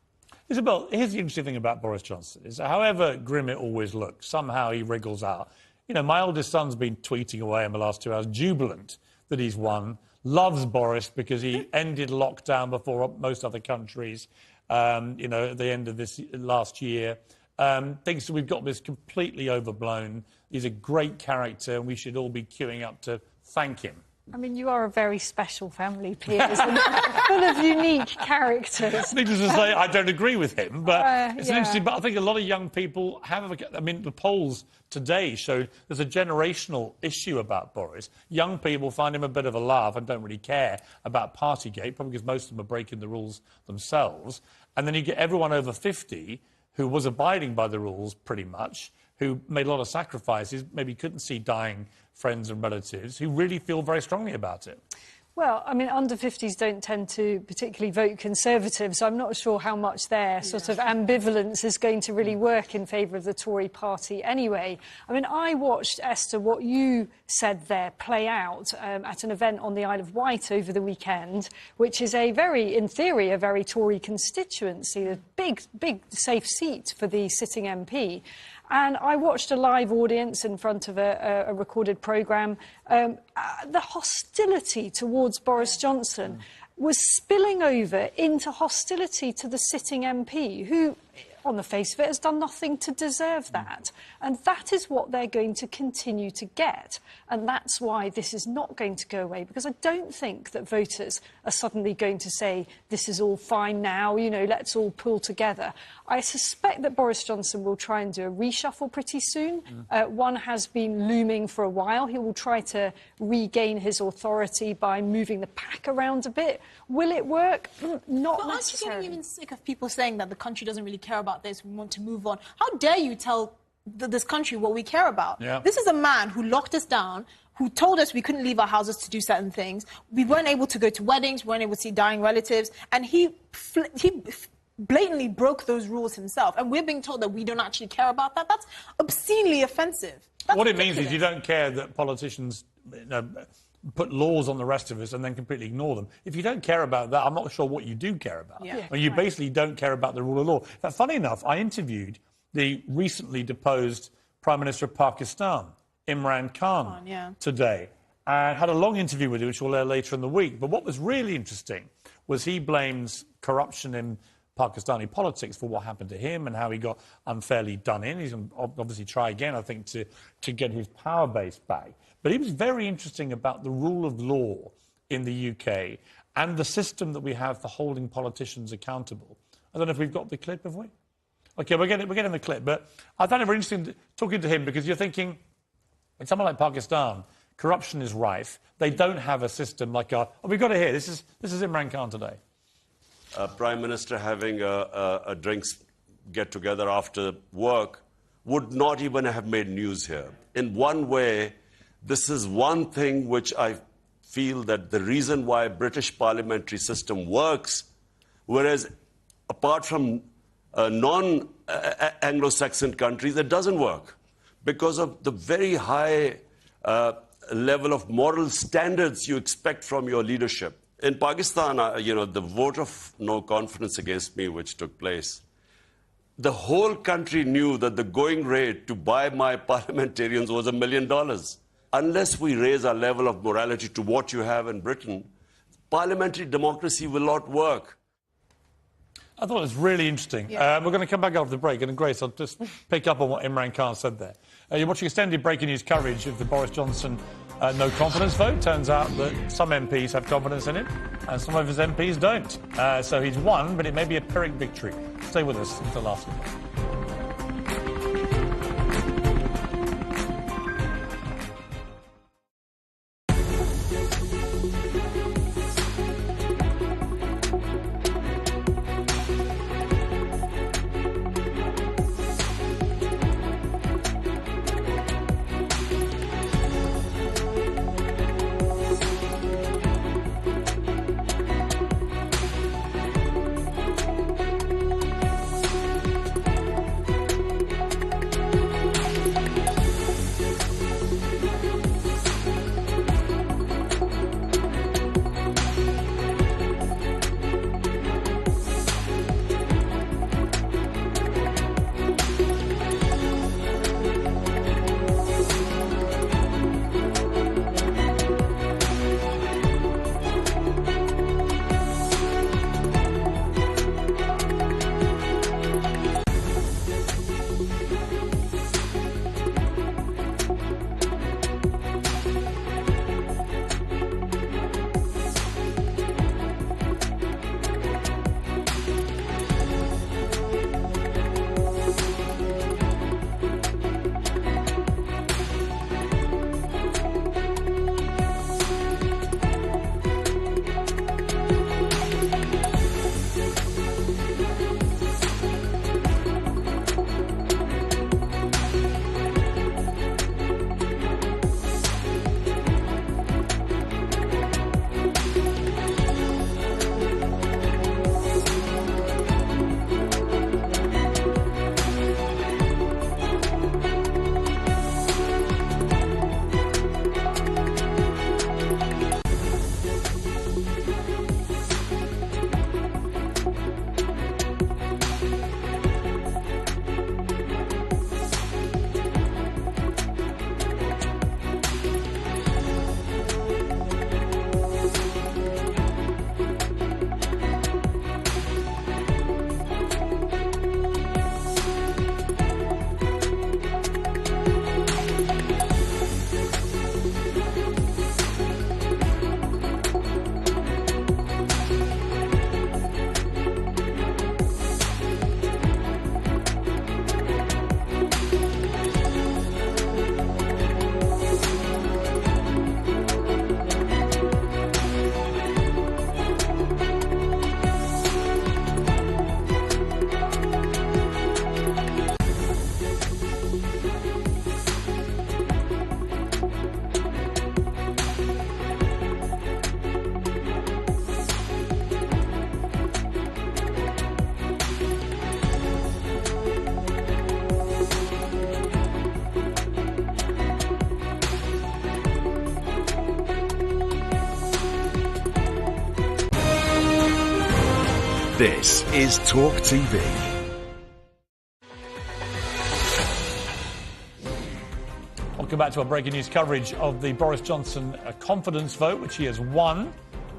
Isabel, here's the interesting thing about Boris Johnson, is however grim it always looks, somehow he wriggles out. You know, my oldest son's been tweeting away in the last 2 hours, jubilant that he's won, loves Boris because he ended lockdown before most other countries, you know, at the end of this last year. Thinks that we've got this completely overblown. He's a great character and we should all be queuing up to thank him. I mean, you are a very special family, Piers, and full of unique characters. Needless to say, I don't agree with him, but it's yeah. interesting. But I think a lot of young people have... I mean, the polls today showed there's a generational issue about Boris. Young people find him a bit of a laugh and don't really care about Partygate, probably because most of them are breaking the rules themselves. And then you get everyone over 50 who was abiding by the rules pretty much, who made a lot of sacrifices, maybe couldn't see dying friends and relatives, who really feel very strongly about it. Well, I mean, under 50s don't tend to particularly vote Conservative, so I'm not sure how much their sort of ambivalence is going to really work in favour of the Tory party anyway. I mean, I watched, Esther, what you said there play out at an event on the Isle of Wight over the weekend, which is in theory, a very Tory constituency, a big, safe seat for the sitting MP. And I watched a live audience in front of a recorded programme. The hostility towards Boris Johnson was spilling over into hostility to the sitting MP, who, on the face of it, has done nothing to deserve that. And that is what they're going to continue to get. And that's why this is not going to go away, because I don't think that voters are suddenly going to say, this is all fine now, you know, let's all pull together. I suspect that Boris Johnson will try and do a reshuffle pretty soon. One has been looming for a while. He will try to regain his authority by moving the pack around a bit. Will it work? Not but necessarily. aren't you getting even sick of people saying that the country doesn't really care about this, we want to move on? How dare you tell this country what we care about? Yeah. This is a man who locked us down, who told us we couldn't leave our houses to do certain things. We weren't able to go to weddings, we weren't able to see dying relatives, and he blatantly broke those rules himself. And we're being told that we don't actually care about that. That's obscenely offensive. That's what it ridiculous. means is you don't care that politicians put laws on the rest of us and then completely ignore them. If you don't care about that, I'm not sure what you do care about. Yeah. You basically don't care about the rule of law. But funny enough, I interviewed the recently deposed Prime Minister of Pakistan, Imran Khan, today, and had a long interview with him, which we'll air later in the week. But what was really interesting was he blames corruption in Pakistani politics for what happened to him and how he got unfairly done in. He's going to obviously try again, I think, to get his power base back. But he was very interesting about the rule of law in the UK and the system that we have for holding politicians accountable. I don't know if we've got the clip, have we? OK, we're getting the clip. But I found it very interesting talking to him because you're thinking, in somewhere like Pakistan, corruption is rife. They don't have a system like our... Oh, we've got it here. This is Imran Khan today. Prime Minister having a drinks get-together after work would not even have made news here. In one way, this is one thing which I feel that the reason why British parliamentary system works, whereas apart from non-Anglo-Saxon countries, it doesn't work because of the very high level of moral standards you expect from your leadership. In Pakistan, the vote of no confidence against me, which took place, the whole country knew that the going rate to buy my parliamentarians was $1 million. Unless we raise our level of morality to what you have in Britain, parliamentary democracy will not work. I thought it was really interesting. We're going to come back after the break, and Grace, I'll just pick up on what Imran Khan said there. You're watching extended breaking news coverage of the Boris Johnson no confidence vote. Turns out that some MPs have confidence in him, and some of his MPs don't. So he's won, but it may be a Pyrrhic victory. Stay with us until after the break. This is Talk TV. Welcome back to our breaking news coverage of the Boris Johnson confidence vote, which he has won.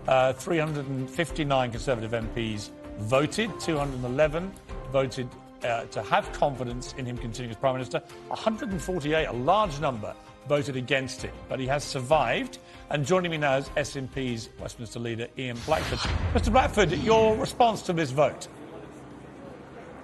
359 Conservative MPs voted, 211 voted to have confidence in him continuing as Prime Minister. 148, a large number, voted against it. But he has survived. And joining me now is SNP's Westminster leader, Ian Blackford. Mr. Blackford, your response to this vote?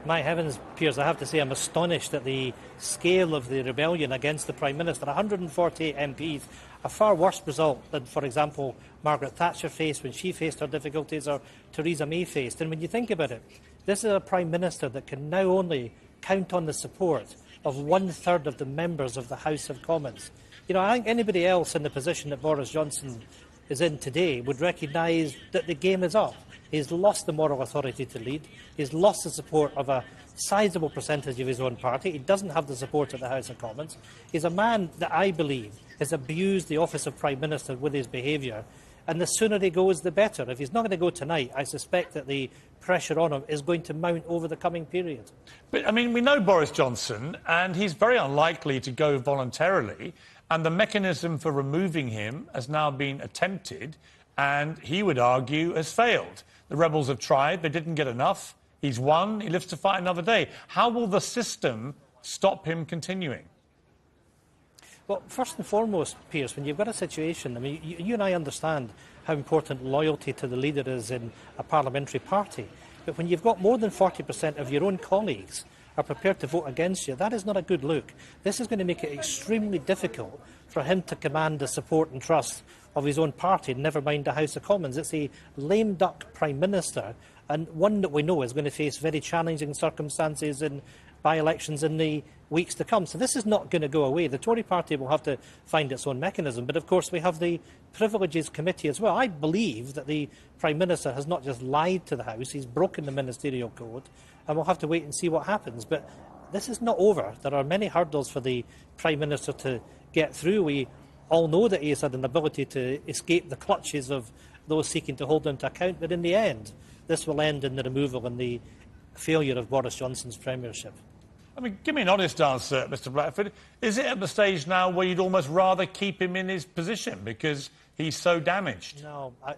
My heavens, Piers, I have to say I'm astonished at the scale of the rebellion against the Prime Minister. 148 MPs, a far worse result than, for example, Margaret Thatcher faced when she faced her difficulties, or Theresa May faced. And when you think about it, this is a Prime Minister that can now only count on the support of 1/3 of the members of the House of Commons. You know, I think anybody else in the position that Boris Johnson is in today would recognise that the game is up. He's lost the moral authority to lead. He's lost the support of a sizable percentage of his own party. He doesn't have the support of the House of Commons. He's a man that I believe has abused the office of Prime Minister with his behaviour. And the sooner he goes, the better. If he's not going to go tonight, I suspect that the pressure on him is going to mount over the coming period. But, I mean, we know Boris Johnson, and he's very unlikely to go voluntarily. And the mechanism for removing him has now been attempted, and he would argue has failed. The rebels have tried, they didn't get enough. He's won, he lives to fight another day. How will the system stop him continuing? Well, first and foremost, Piers, when you've got a situation, I mean, you and I understand how important loyalty to the leader is in a parliamentary party. But when you've got more than 40% of your own colleagues are prepared to vote against you, that is not a good look. This is going to make it extremely difficult for him to command the support and trust of his own party, never mind the House of Commons. It's a lame duck Prime Minister, and one that we know is going to face very challenging circumstances in by-elections in the weeks to come. So this is not going to go away. The Tory party will have to find its own mechanism. But of course we have the Privileges Committee as well. I believe that the Prime Minister has not just lied to the House, he's broken the ministerial code, and we'll have to wait and see what happens. But this is not over. There are many hurdles for the Prime Minister to get through. We all know that he has had an ability to escape the clutches of those seeking to hold him to account, but in the end, this will end in the removal and the failure of Boris Johnson's premiership. I mean, give me an honest answer, Mr. Blackford. Is it at the stage now where you'd almost rather keep him in his position because he's so damaged? No. I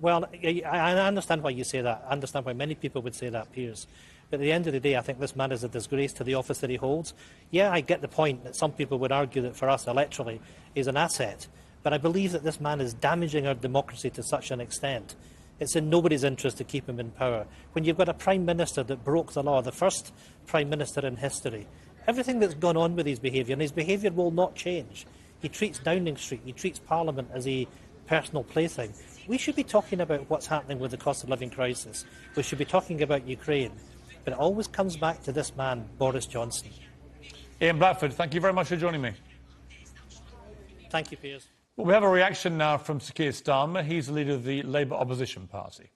understand why you say that. I understand why many people would say that, Piers. But at the end of the day, I think this man is a disgrace to the office that he holds. Yeah, I get the point that some people would argue that for us electorally he's an asset. But I believe that this man is damaging our democracy to such an extent. It's in nobody's interest to keep him in power. When you've got a Prime Minister that broke the law, the first Prime Minister in history, everything that's gone on with his behaviour, and his behaviour will not change. He treats Downing Street, he treats Parliament as a personal plaything. We should be talking about what's happening with the cost of living crisis. We should be talking about Ukraine. But it always comes back to this man, Boris Johnson. Ian Blackford, thank you very much for joining me. Thank you, Piers. Well, we have a reaction now from Sir Keir Starmer. He's the leader of the Labour Opposition Party.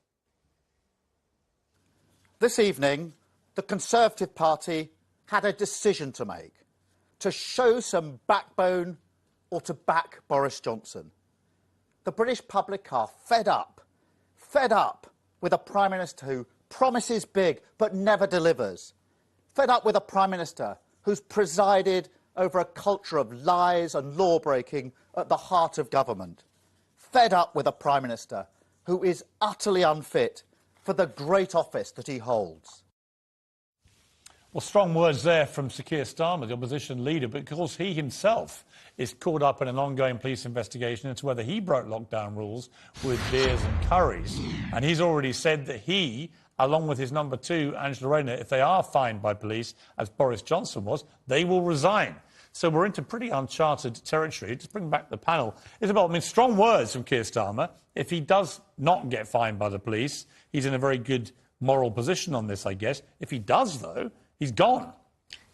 This evening, the Conservative Party had a decision to make, to show some backbone or to back Boris Johnson. The British public are fed up with a Prime Minister who promises big but never delivers, fed up with a Prime Minister who's presided over a culture of lies and law-breaking at the heart of government, fed up with a Prime Minister who is utterly unfit for the great office that he holds. Well, strong words there from Sir Keir Starmer, the opposition leader, but of course he himself is caught up in an ongoing police investigation into whether he broke lockdown rules with beers and curries. And he's already said that he, along with his number two, Angela Rayner, if they are fined by police, as Boris Johnson was, they will resign. So we're into pretty uncharted territory. Just bring back the panel. Isabel, I mean, strong words from Keir Starmer. If he does not get fined by the police, he's in a very good moral position on this, I guess. If he does, though, he's gone.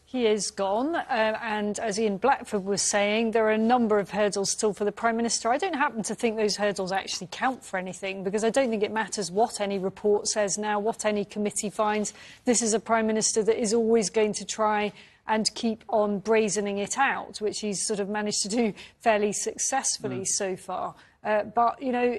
He is gone, and as Ian Blackford was saying, there are a number of hurdles still for the Prime Minister. I don't happen to think those hurdles actually count for anything, because I don't think it matters what any report says now, what any committee finds. This is a Prime Minister that is always going to try and keep on brazening it out, which he's sort of managed to do fairly successfully so far. But, you know,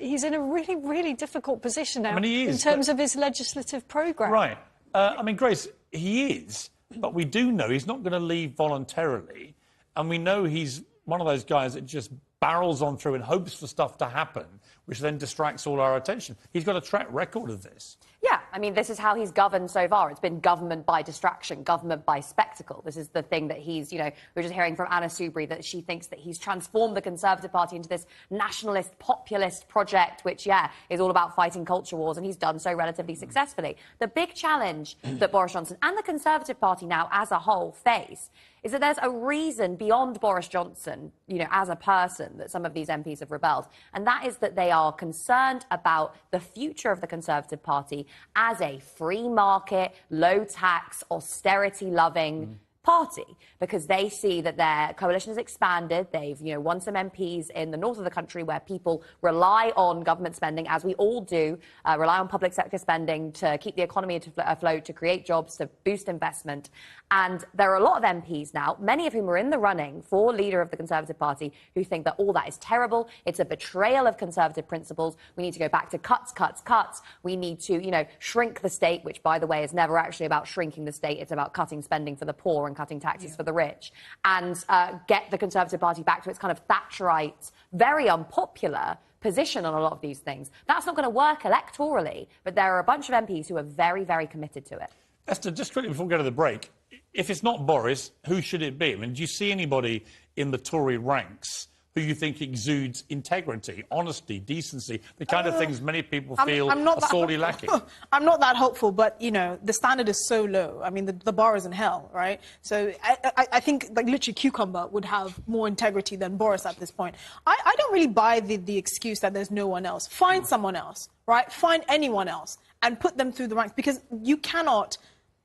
he's in a really, really difficult position now he is, in terms of his legislative programme. Right. I mean, Grace, he is, but we do know he's not going to leave voluntarily, and we know he's one of those guys that just barrels on through and hopes for stuff to happen, which then distracts all our attention. He's got a track record of this. Yeah, I mean, this is how he's governed so far. It's been government by distraction, government by spectacle. This is the thing that he's, you know, we were just hearing from Anna Soubry that she thinks that he's transformed the Conservative Party into this nationalist, populist project, which, yeah, is all about fighting culture wars, and he's done so relatively successfully. The big challenge that Boris Johnson and the Conservative Party now as a whole face is that there's a reason beyond Boris Johnson, you know, as a person, that some of these MPs have rebelled, and that is that they are concerned about the future of the Conservative Party as a free market, low-tax, austerity-loving party, because they see that their coalition has expanded. They've, you know, won some MPs in the north of the country where people rely on government spending, as we all do, rely on public sector spending to keep the economy afloat, to create jobs, to boost investment. And there are a lot of MPs now, many of whom are in the running for leader of the Conservative Party, who think that all that is terrible. It's a betrayal of Conservative principles. We need to go back to cuts, cuts, cuts. We need to, you know, shrink the state, which, by the way, is never actually about shrinking the state. It's about cutting spending for the poor and cutting taxes for the rich, and get the Conservative Party back to its kind of Thatcherite, very unpopular position on a lot of these things. That's not going to work electorally, but there are a bunch of MPs who are very, very committed to it. Esther, just quickly before we go to the break, if it's not Boris, who should it be? I mean, do you see anybody in the Tory ranks who you think exudes integrity, honesty, decency, the kind of things many people feel are sorely lacking? I'm not that hopeful, but, you know, the standard is so low. I mean, the bar is in hell, right? So I think, like, literally Cucumber would have more integrity than Boris at this point. I don't really buy the excuse that there's no one else. Find someone else, right? Find anyone else and put them through the ranks, because you cannot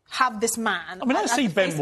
have this man. I mean, I see Ben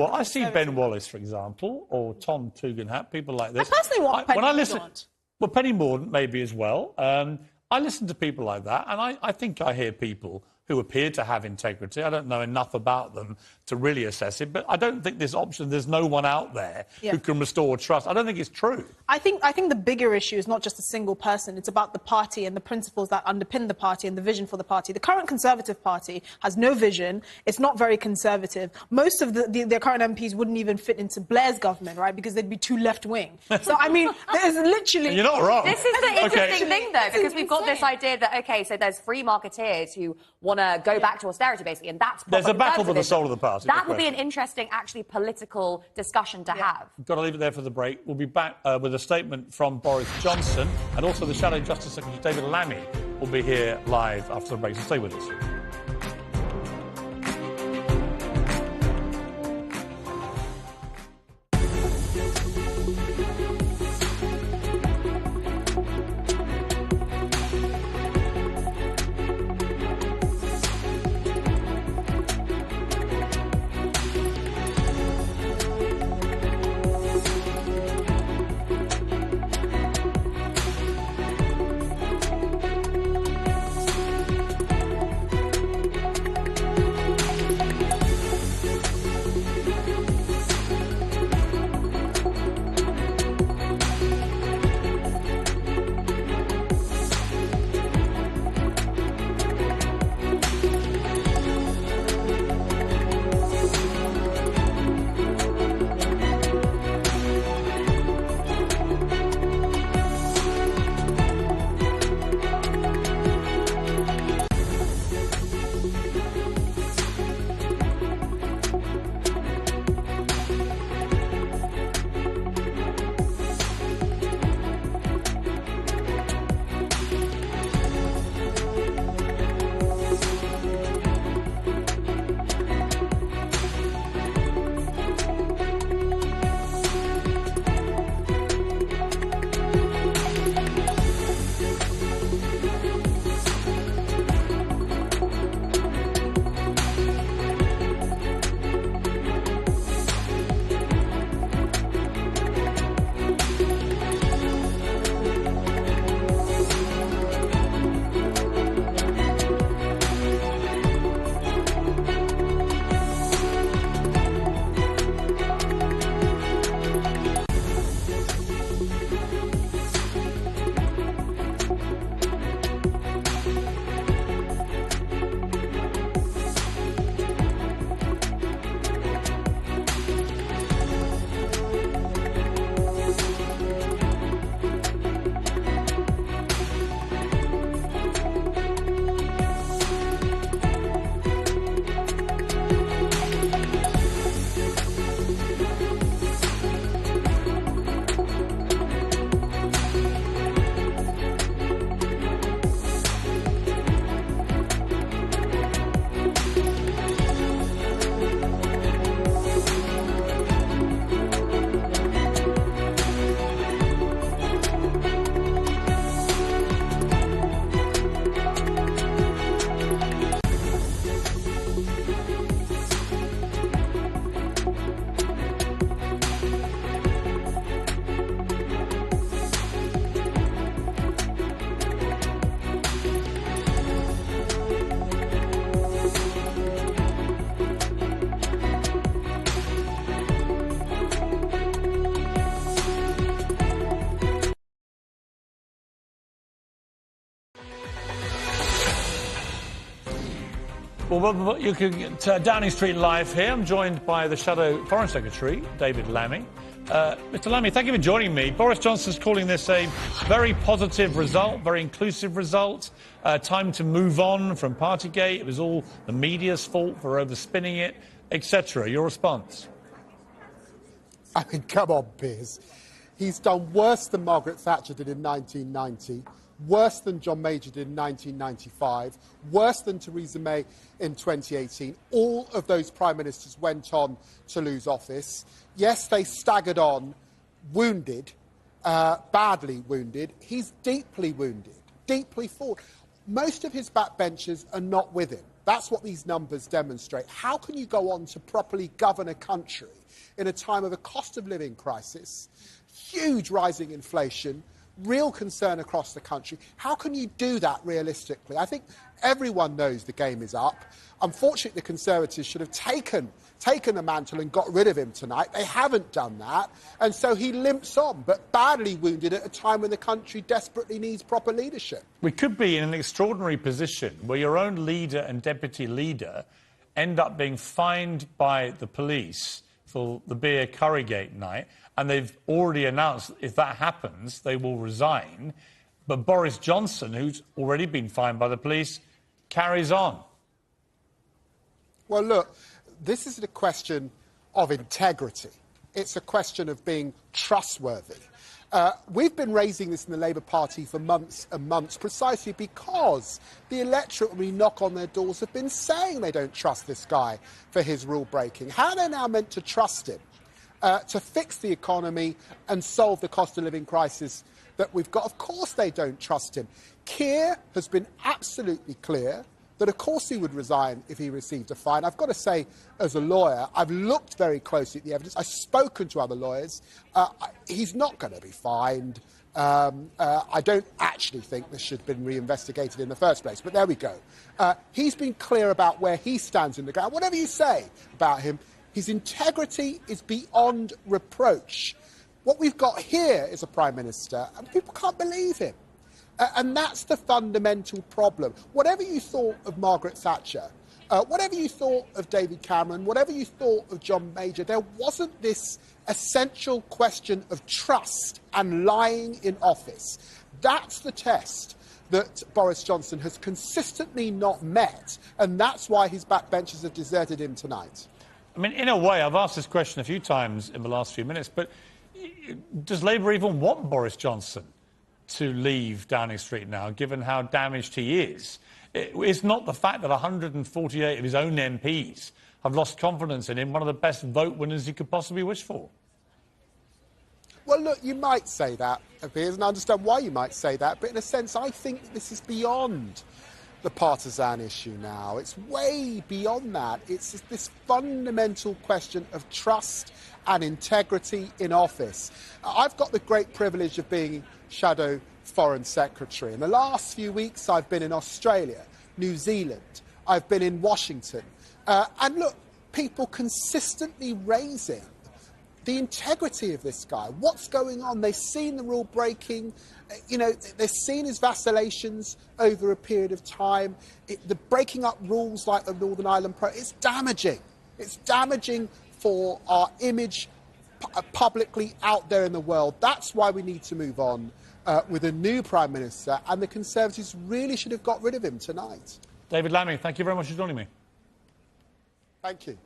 Wallace, for example, or Tom Tugendhat, people like this. I personally want Penny Mordaunt. Well, Penny Mordaunt maybe as well. I listen to people like that, and I think I hear people who appear to have integrity. I don't know enough about them to really assess it, but I don't think this option, there's no one out there who can restore trust. I don't think it's true. I think the bigger issue is not just a single person. It's about the party and the principles that underpin the party and the vision for the party. The current Conservative Party has no vision. It's not very conservative. Most of their current MPs wouldn't even fit into Blair's government, right, because they'd be too left-wing. So, I mean, there's literally... And you're not wrong. This is the interesting thing, though, because we've got this idea that, OK, so there's free marketeers who want to go back to austerity, basically, and that's... There's a battle for the soul of the party. That would be an interesting, actually, political discussion to have. We've got to leave it there for the break. We'll be back with a statement from Boris Johnson, and also the Shadow Justice Secretary, David Lammy, will be here live after the break, so stay with us. Well, you can get Downing Street Live here. I'm joined by the Shadow Foreign Secretary, David Lammy. Mr. Lammy, thank you for joining me. Boris Johnson's calling this a very positive result, very inclusive result. Time to move on from Partygate. It was all the media's fault for overspinning it, etc. Your response? I mean, come on, Piers. He's done worse than Margaret Thatcher did in 1990, worse than John Major did in 1995, worse than Theresa May in 2018. All of those prime ministers went on to lose office. Yes, they staggered on, wounded, badly wounded. He's deeply wounded, deeply fought. Most of his backbenchers are not with him. That's what these numbers demonstrate. How can you go on to properly govern a country in a time of a cost of living crisis, huge rising inflation, real concern across the country? How can you do that realistically? I think everyone knows the game is up. Unfortunately, the Conservatives should have taken the mantle and got rid of him tonight. They haven't done that, and so he limps on, but badly wounded at a time when the country desperately needs proper leadership. We could be in an extraordinary position where your own leader and deputy leader end up being fined by the police for the beer Currygate night, and they've already announced if that happens, they will resign. But Boris Johnson, who's already been fined by the police, carries on. Well, look, this isn't a question of integrity. It's a question of being trustworthy. We've been raising this in the Labour Party for months and months, precisely because the electorate, when we knock on their doors, have been saying they don't trust this guy for his rule-breaking. How are they now meant to trust him to fix the economy and solve the cost of living crisis that we've got? Of course they don't trust him. Keir has been absolutely clear that of course he would resign if he received a fine. I've got to say, as a lawyer, I've looked very closely at the evidence. I've spoken to other lawyers. He's not going to be fined. I don't actually think this should have been reinvestigated in the first place, but there we go. He's been clear about where he stands in the ground. Whatever you say about him, his integrity is beyond reproach. What we've got here is a Prime Minister, and people can't believe him. And that's the fundamental problem. Whatever you thought of Margaret Thatcher, whatever you thought of David Cameron, whatever you thought of John Major, there wasn't this essential question of trust and lying in office. That's the test that Boris Johnson has consistently not met, and that's why his backbenchers have deserted him tonight. I mean, in a way, I've asked this question a few times in the last few minutes, but does Labour even want Boris Johnson to leave Downing Street now, given how damaged he is? It's not the fact that 148 of his own MPs have lost confidence in him, one of the best vote winners you could possibly wish for. Well, look, you might say that, Piers, and I understand why you might say that, but in a sense, I think this is beyond the partisan issue now. It's way beyond that. It's this fundamental question of trust and integrity in office. I've got the great privilege of being Shadow Foreign Secretary. In the last few weeks, I've been in Australia, New Zealand, I've been in Washington. And look, people consistently raising the integrity of this guy. What's going on? They've seen the rule breaking. You know, they've seen his vacillations over a period of time. The breaking up rules like the Northern Ireland it's damaging. It's damaging for our image publicly out there in the world. That's why we need to move on with a new Prime Minister, and the Conservatives really should have got rid of him tonight. David Lammy, thank you very much for joining me. Thank you.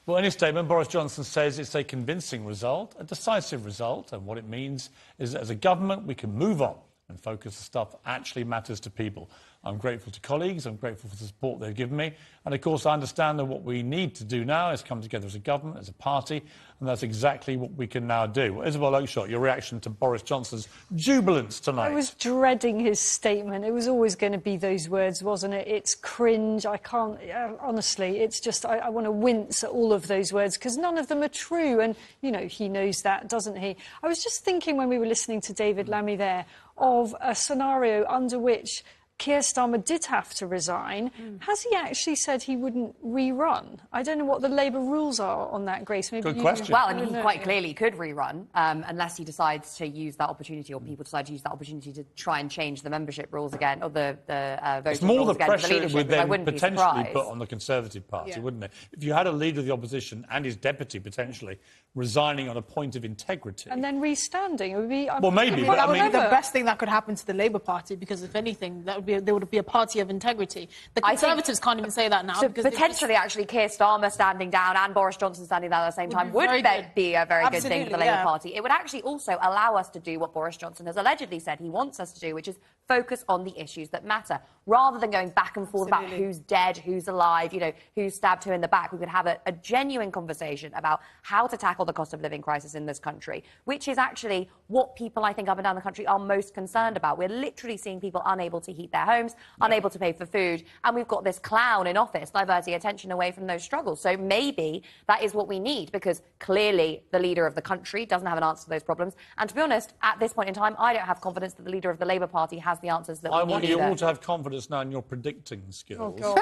Well, in his statement, Boris Johnson says it's a convincing result, a decisive result, and what it means is that as a government we can move on and focus on stuff that actually matters to people. I'm grateful to colleagues, I'm grateful for the support they've given me, and of course I understand that what we need to do now is come together as a government, as a party, and that's exactly what we can now do. Well, Isabel Oakeshott, your reaction to Boris Johnson's jubilance tonight? I was dreading his statement. It was always going to be those words, wasn't it? It's cringe. I can't, honestly, it's just, I want to wince at all of those words because none of them are true. And, you know, he knows that, doesn't he? I was just thinking when we were listening to David Lammy there of a scenario under which Keir Starmer did have to resign, has he actually said he wouldn't rerun? I don't know what the Labour rules are on that, Grace. Maybe Good question. Well, I mean, he quite clearly could rerun, unless he decides to use that opportunity, or people decide to use that opportunity to try and change the membership rules again, or the voting It's more rules the again pressure for the it leadership. would then I wouldn't be potentially surprised. put on the Conservative Party, Yeah. wouldn't it? If you had a leader of the opposition and his deputy potentially resigning on a point of integrity. And then restanding, it would be... Well, maybe, but that would I mean- be the best thing that could happen to the Labour Party, because if anything, there would be a party of integrity. The Conservatives can't even say that now. So because they've potentially, actually, Keir Starmer standing down and Boris Johnson standing down at the same time would be a very good thing for the Labour Party. It would actually also allow us to do what Boris Johnson has allegedly said he wants us to do, which is focus on the issues that matter, rather than going back and forth about who's dead, who's alive, who stabbed who in the back. We could have a genuine conversation about how to tackle the cost of living crisis in this country, which is actually what people, I think, up and down the country are most concerned about. We're literally seeing people unable to heat their homes, unable to pay for food, and we've got this clown in office diverting attention away from those struggles. So maybe that is what we need, because clearly the leader of the country doesn't have an answer to those problems. And to be honest, at this point in time, I don't have confidence that the leader of the Labour Party has the answers that we need. I want you either. all to have confidence now in your predicting skills. Oh, God.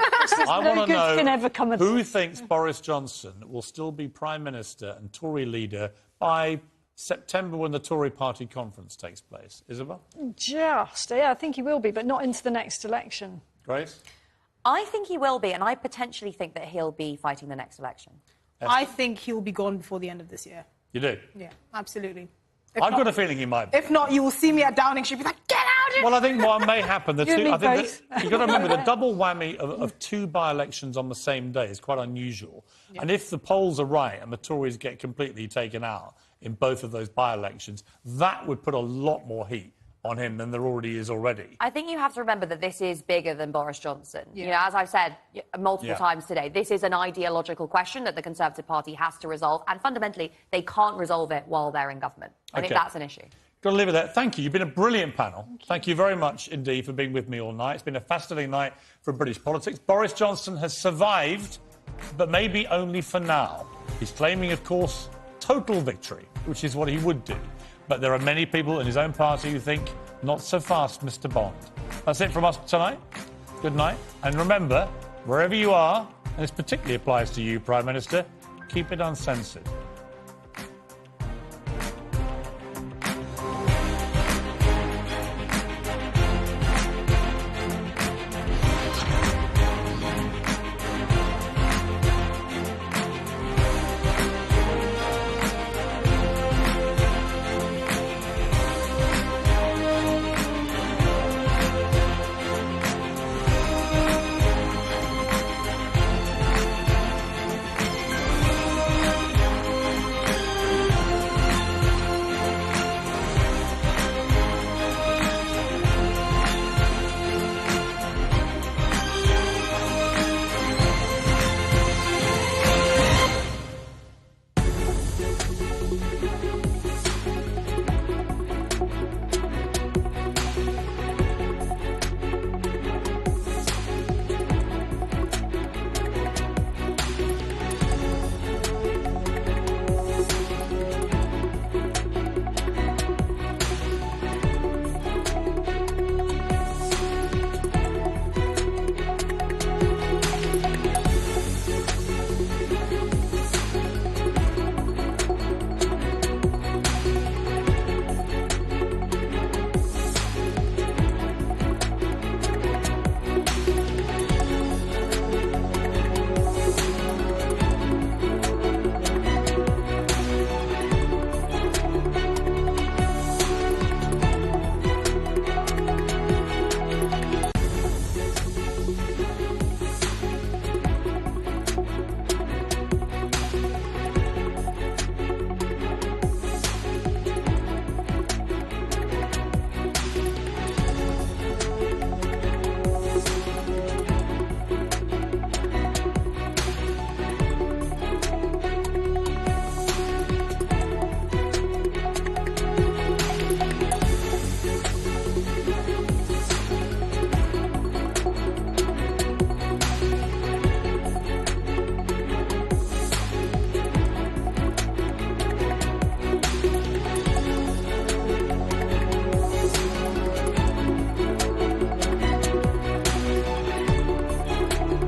I want to know who who thinks Boris Johnson will still be Prime Minister and Tory leader by September, when the Tory party conference takes place. Isabel? Yeah, I think he will be, but not into the next election. Grace? I think he will be, and I potentially think that he'll be fighting the next election. I think he'll be gone before the end of this year. You do? Yeah, absolutely. I've got a feeling he might be. If not, you will see me at Downing Street, be like, get out of here! Well, I think what may happen, You and me I think both. that you've got to remember the double whammy of two by-elections on the same day is quite unusual. Yeah. And if the polls are right and the Tories get completely taken out in both of those by-elections, that would put a lot more heat on him than there already is already. I think you have to remember that this is bigger than Boris Johnson. As I've said multiple times today, this is an ideological question that the Conservative Party has to resolve, and fundamentally, they can't resolve it while they're in government. I think that's an issue. Got to leave it there. Thank you. You've been a brilliant panel. Thank you very much indeed for being with me all night. It's been a fascinating night for British politics. Boris Johnson has survived, but maybe only for now. He's claiming, of course, total victory, which is what he would do. But there are many people in his own party who think, not so fast, Mr. Bond. That's it from us tonight. Good night. And remember, wherever you are, and this particularly applies to you, Prime Minister, keep it uncensored.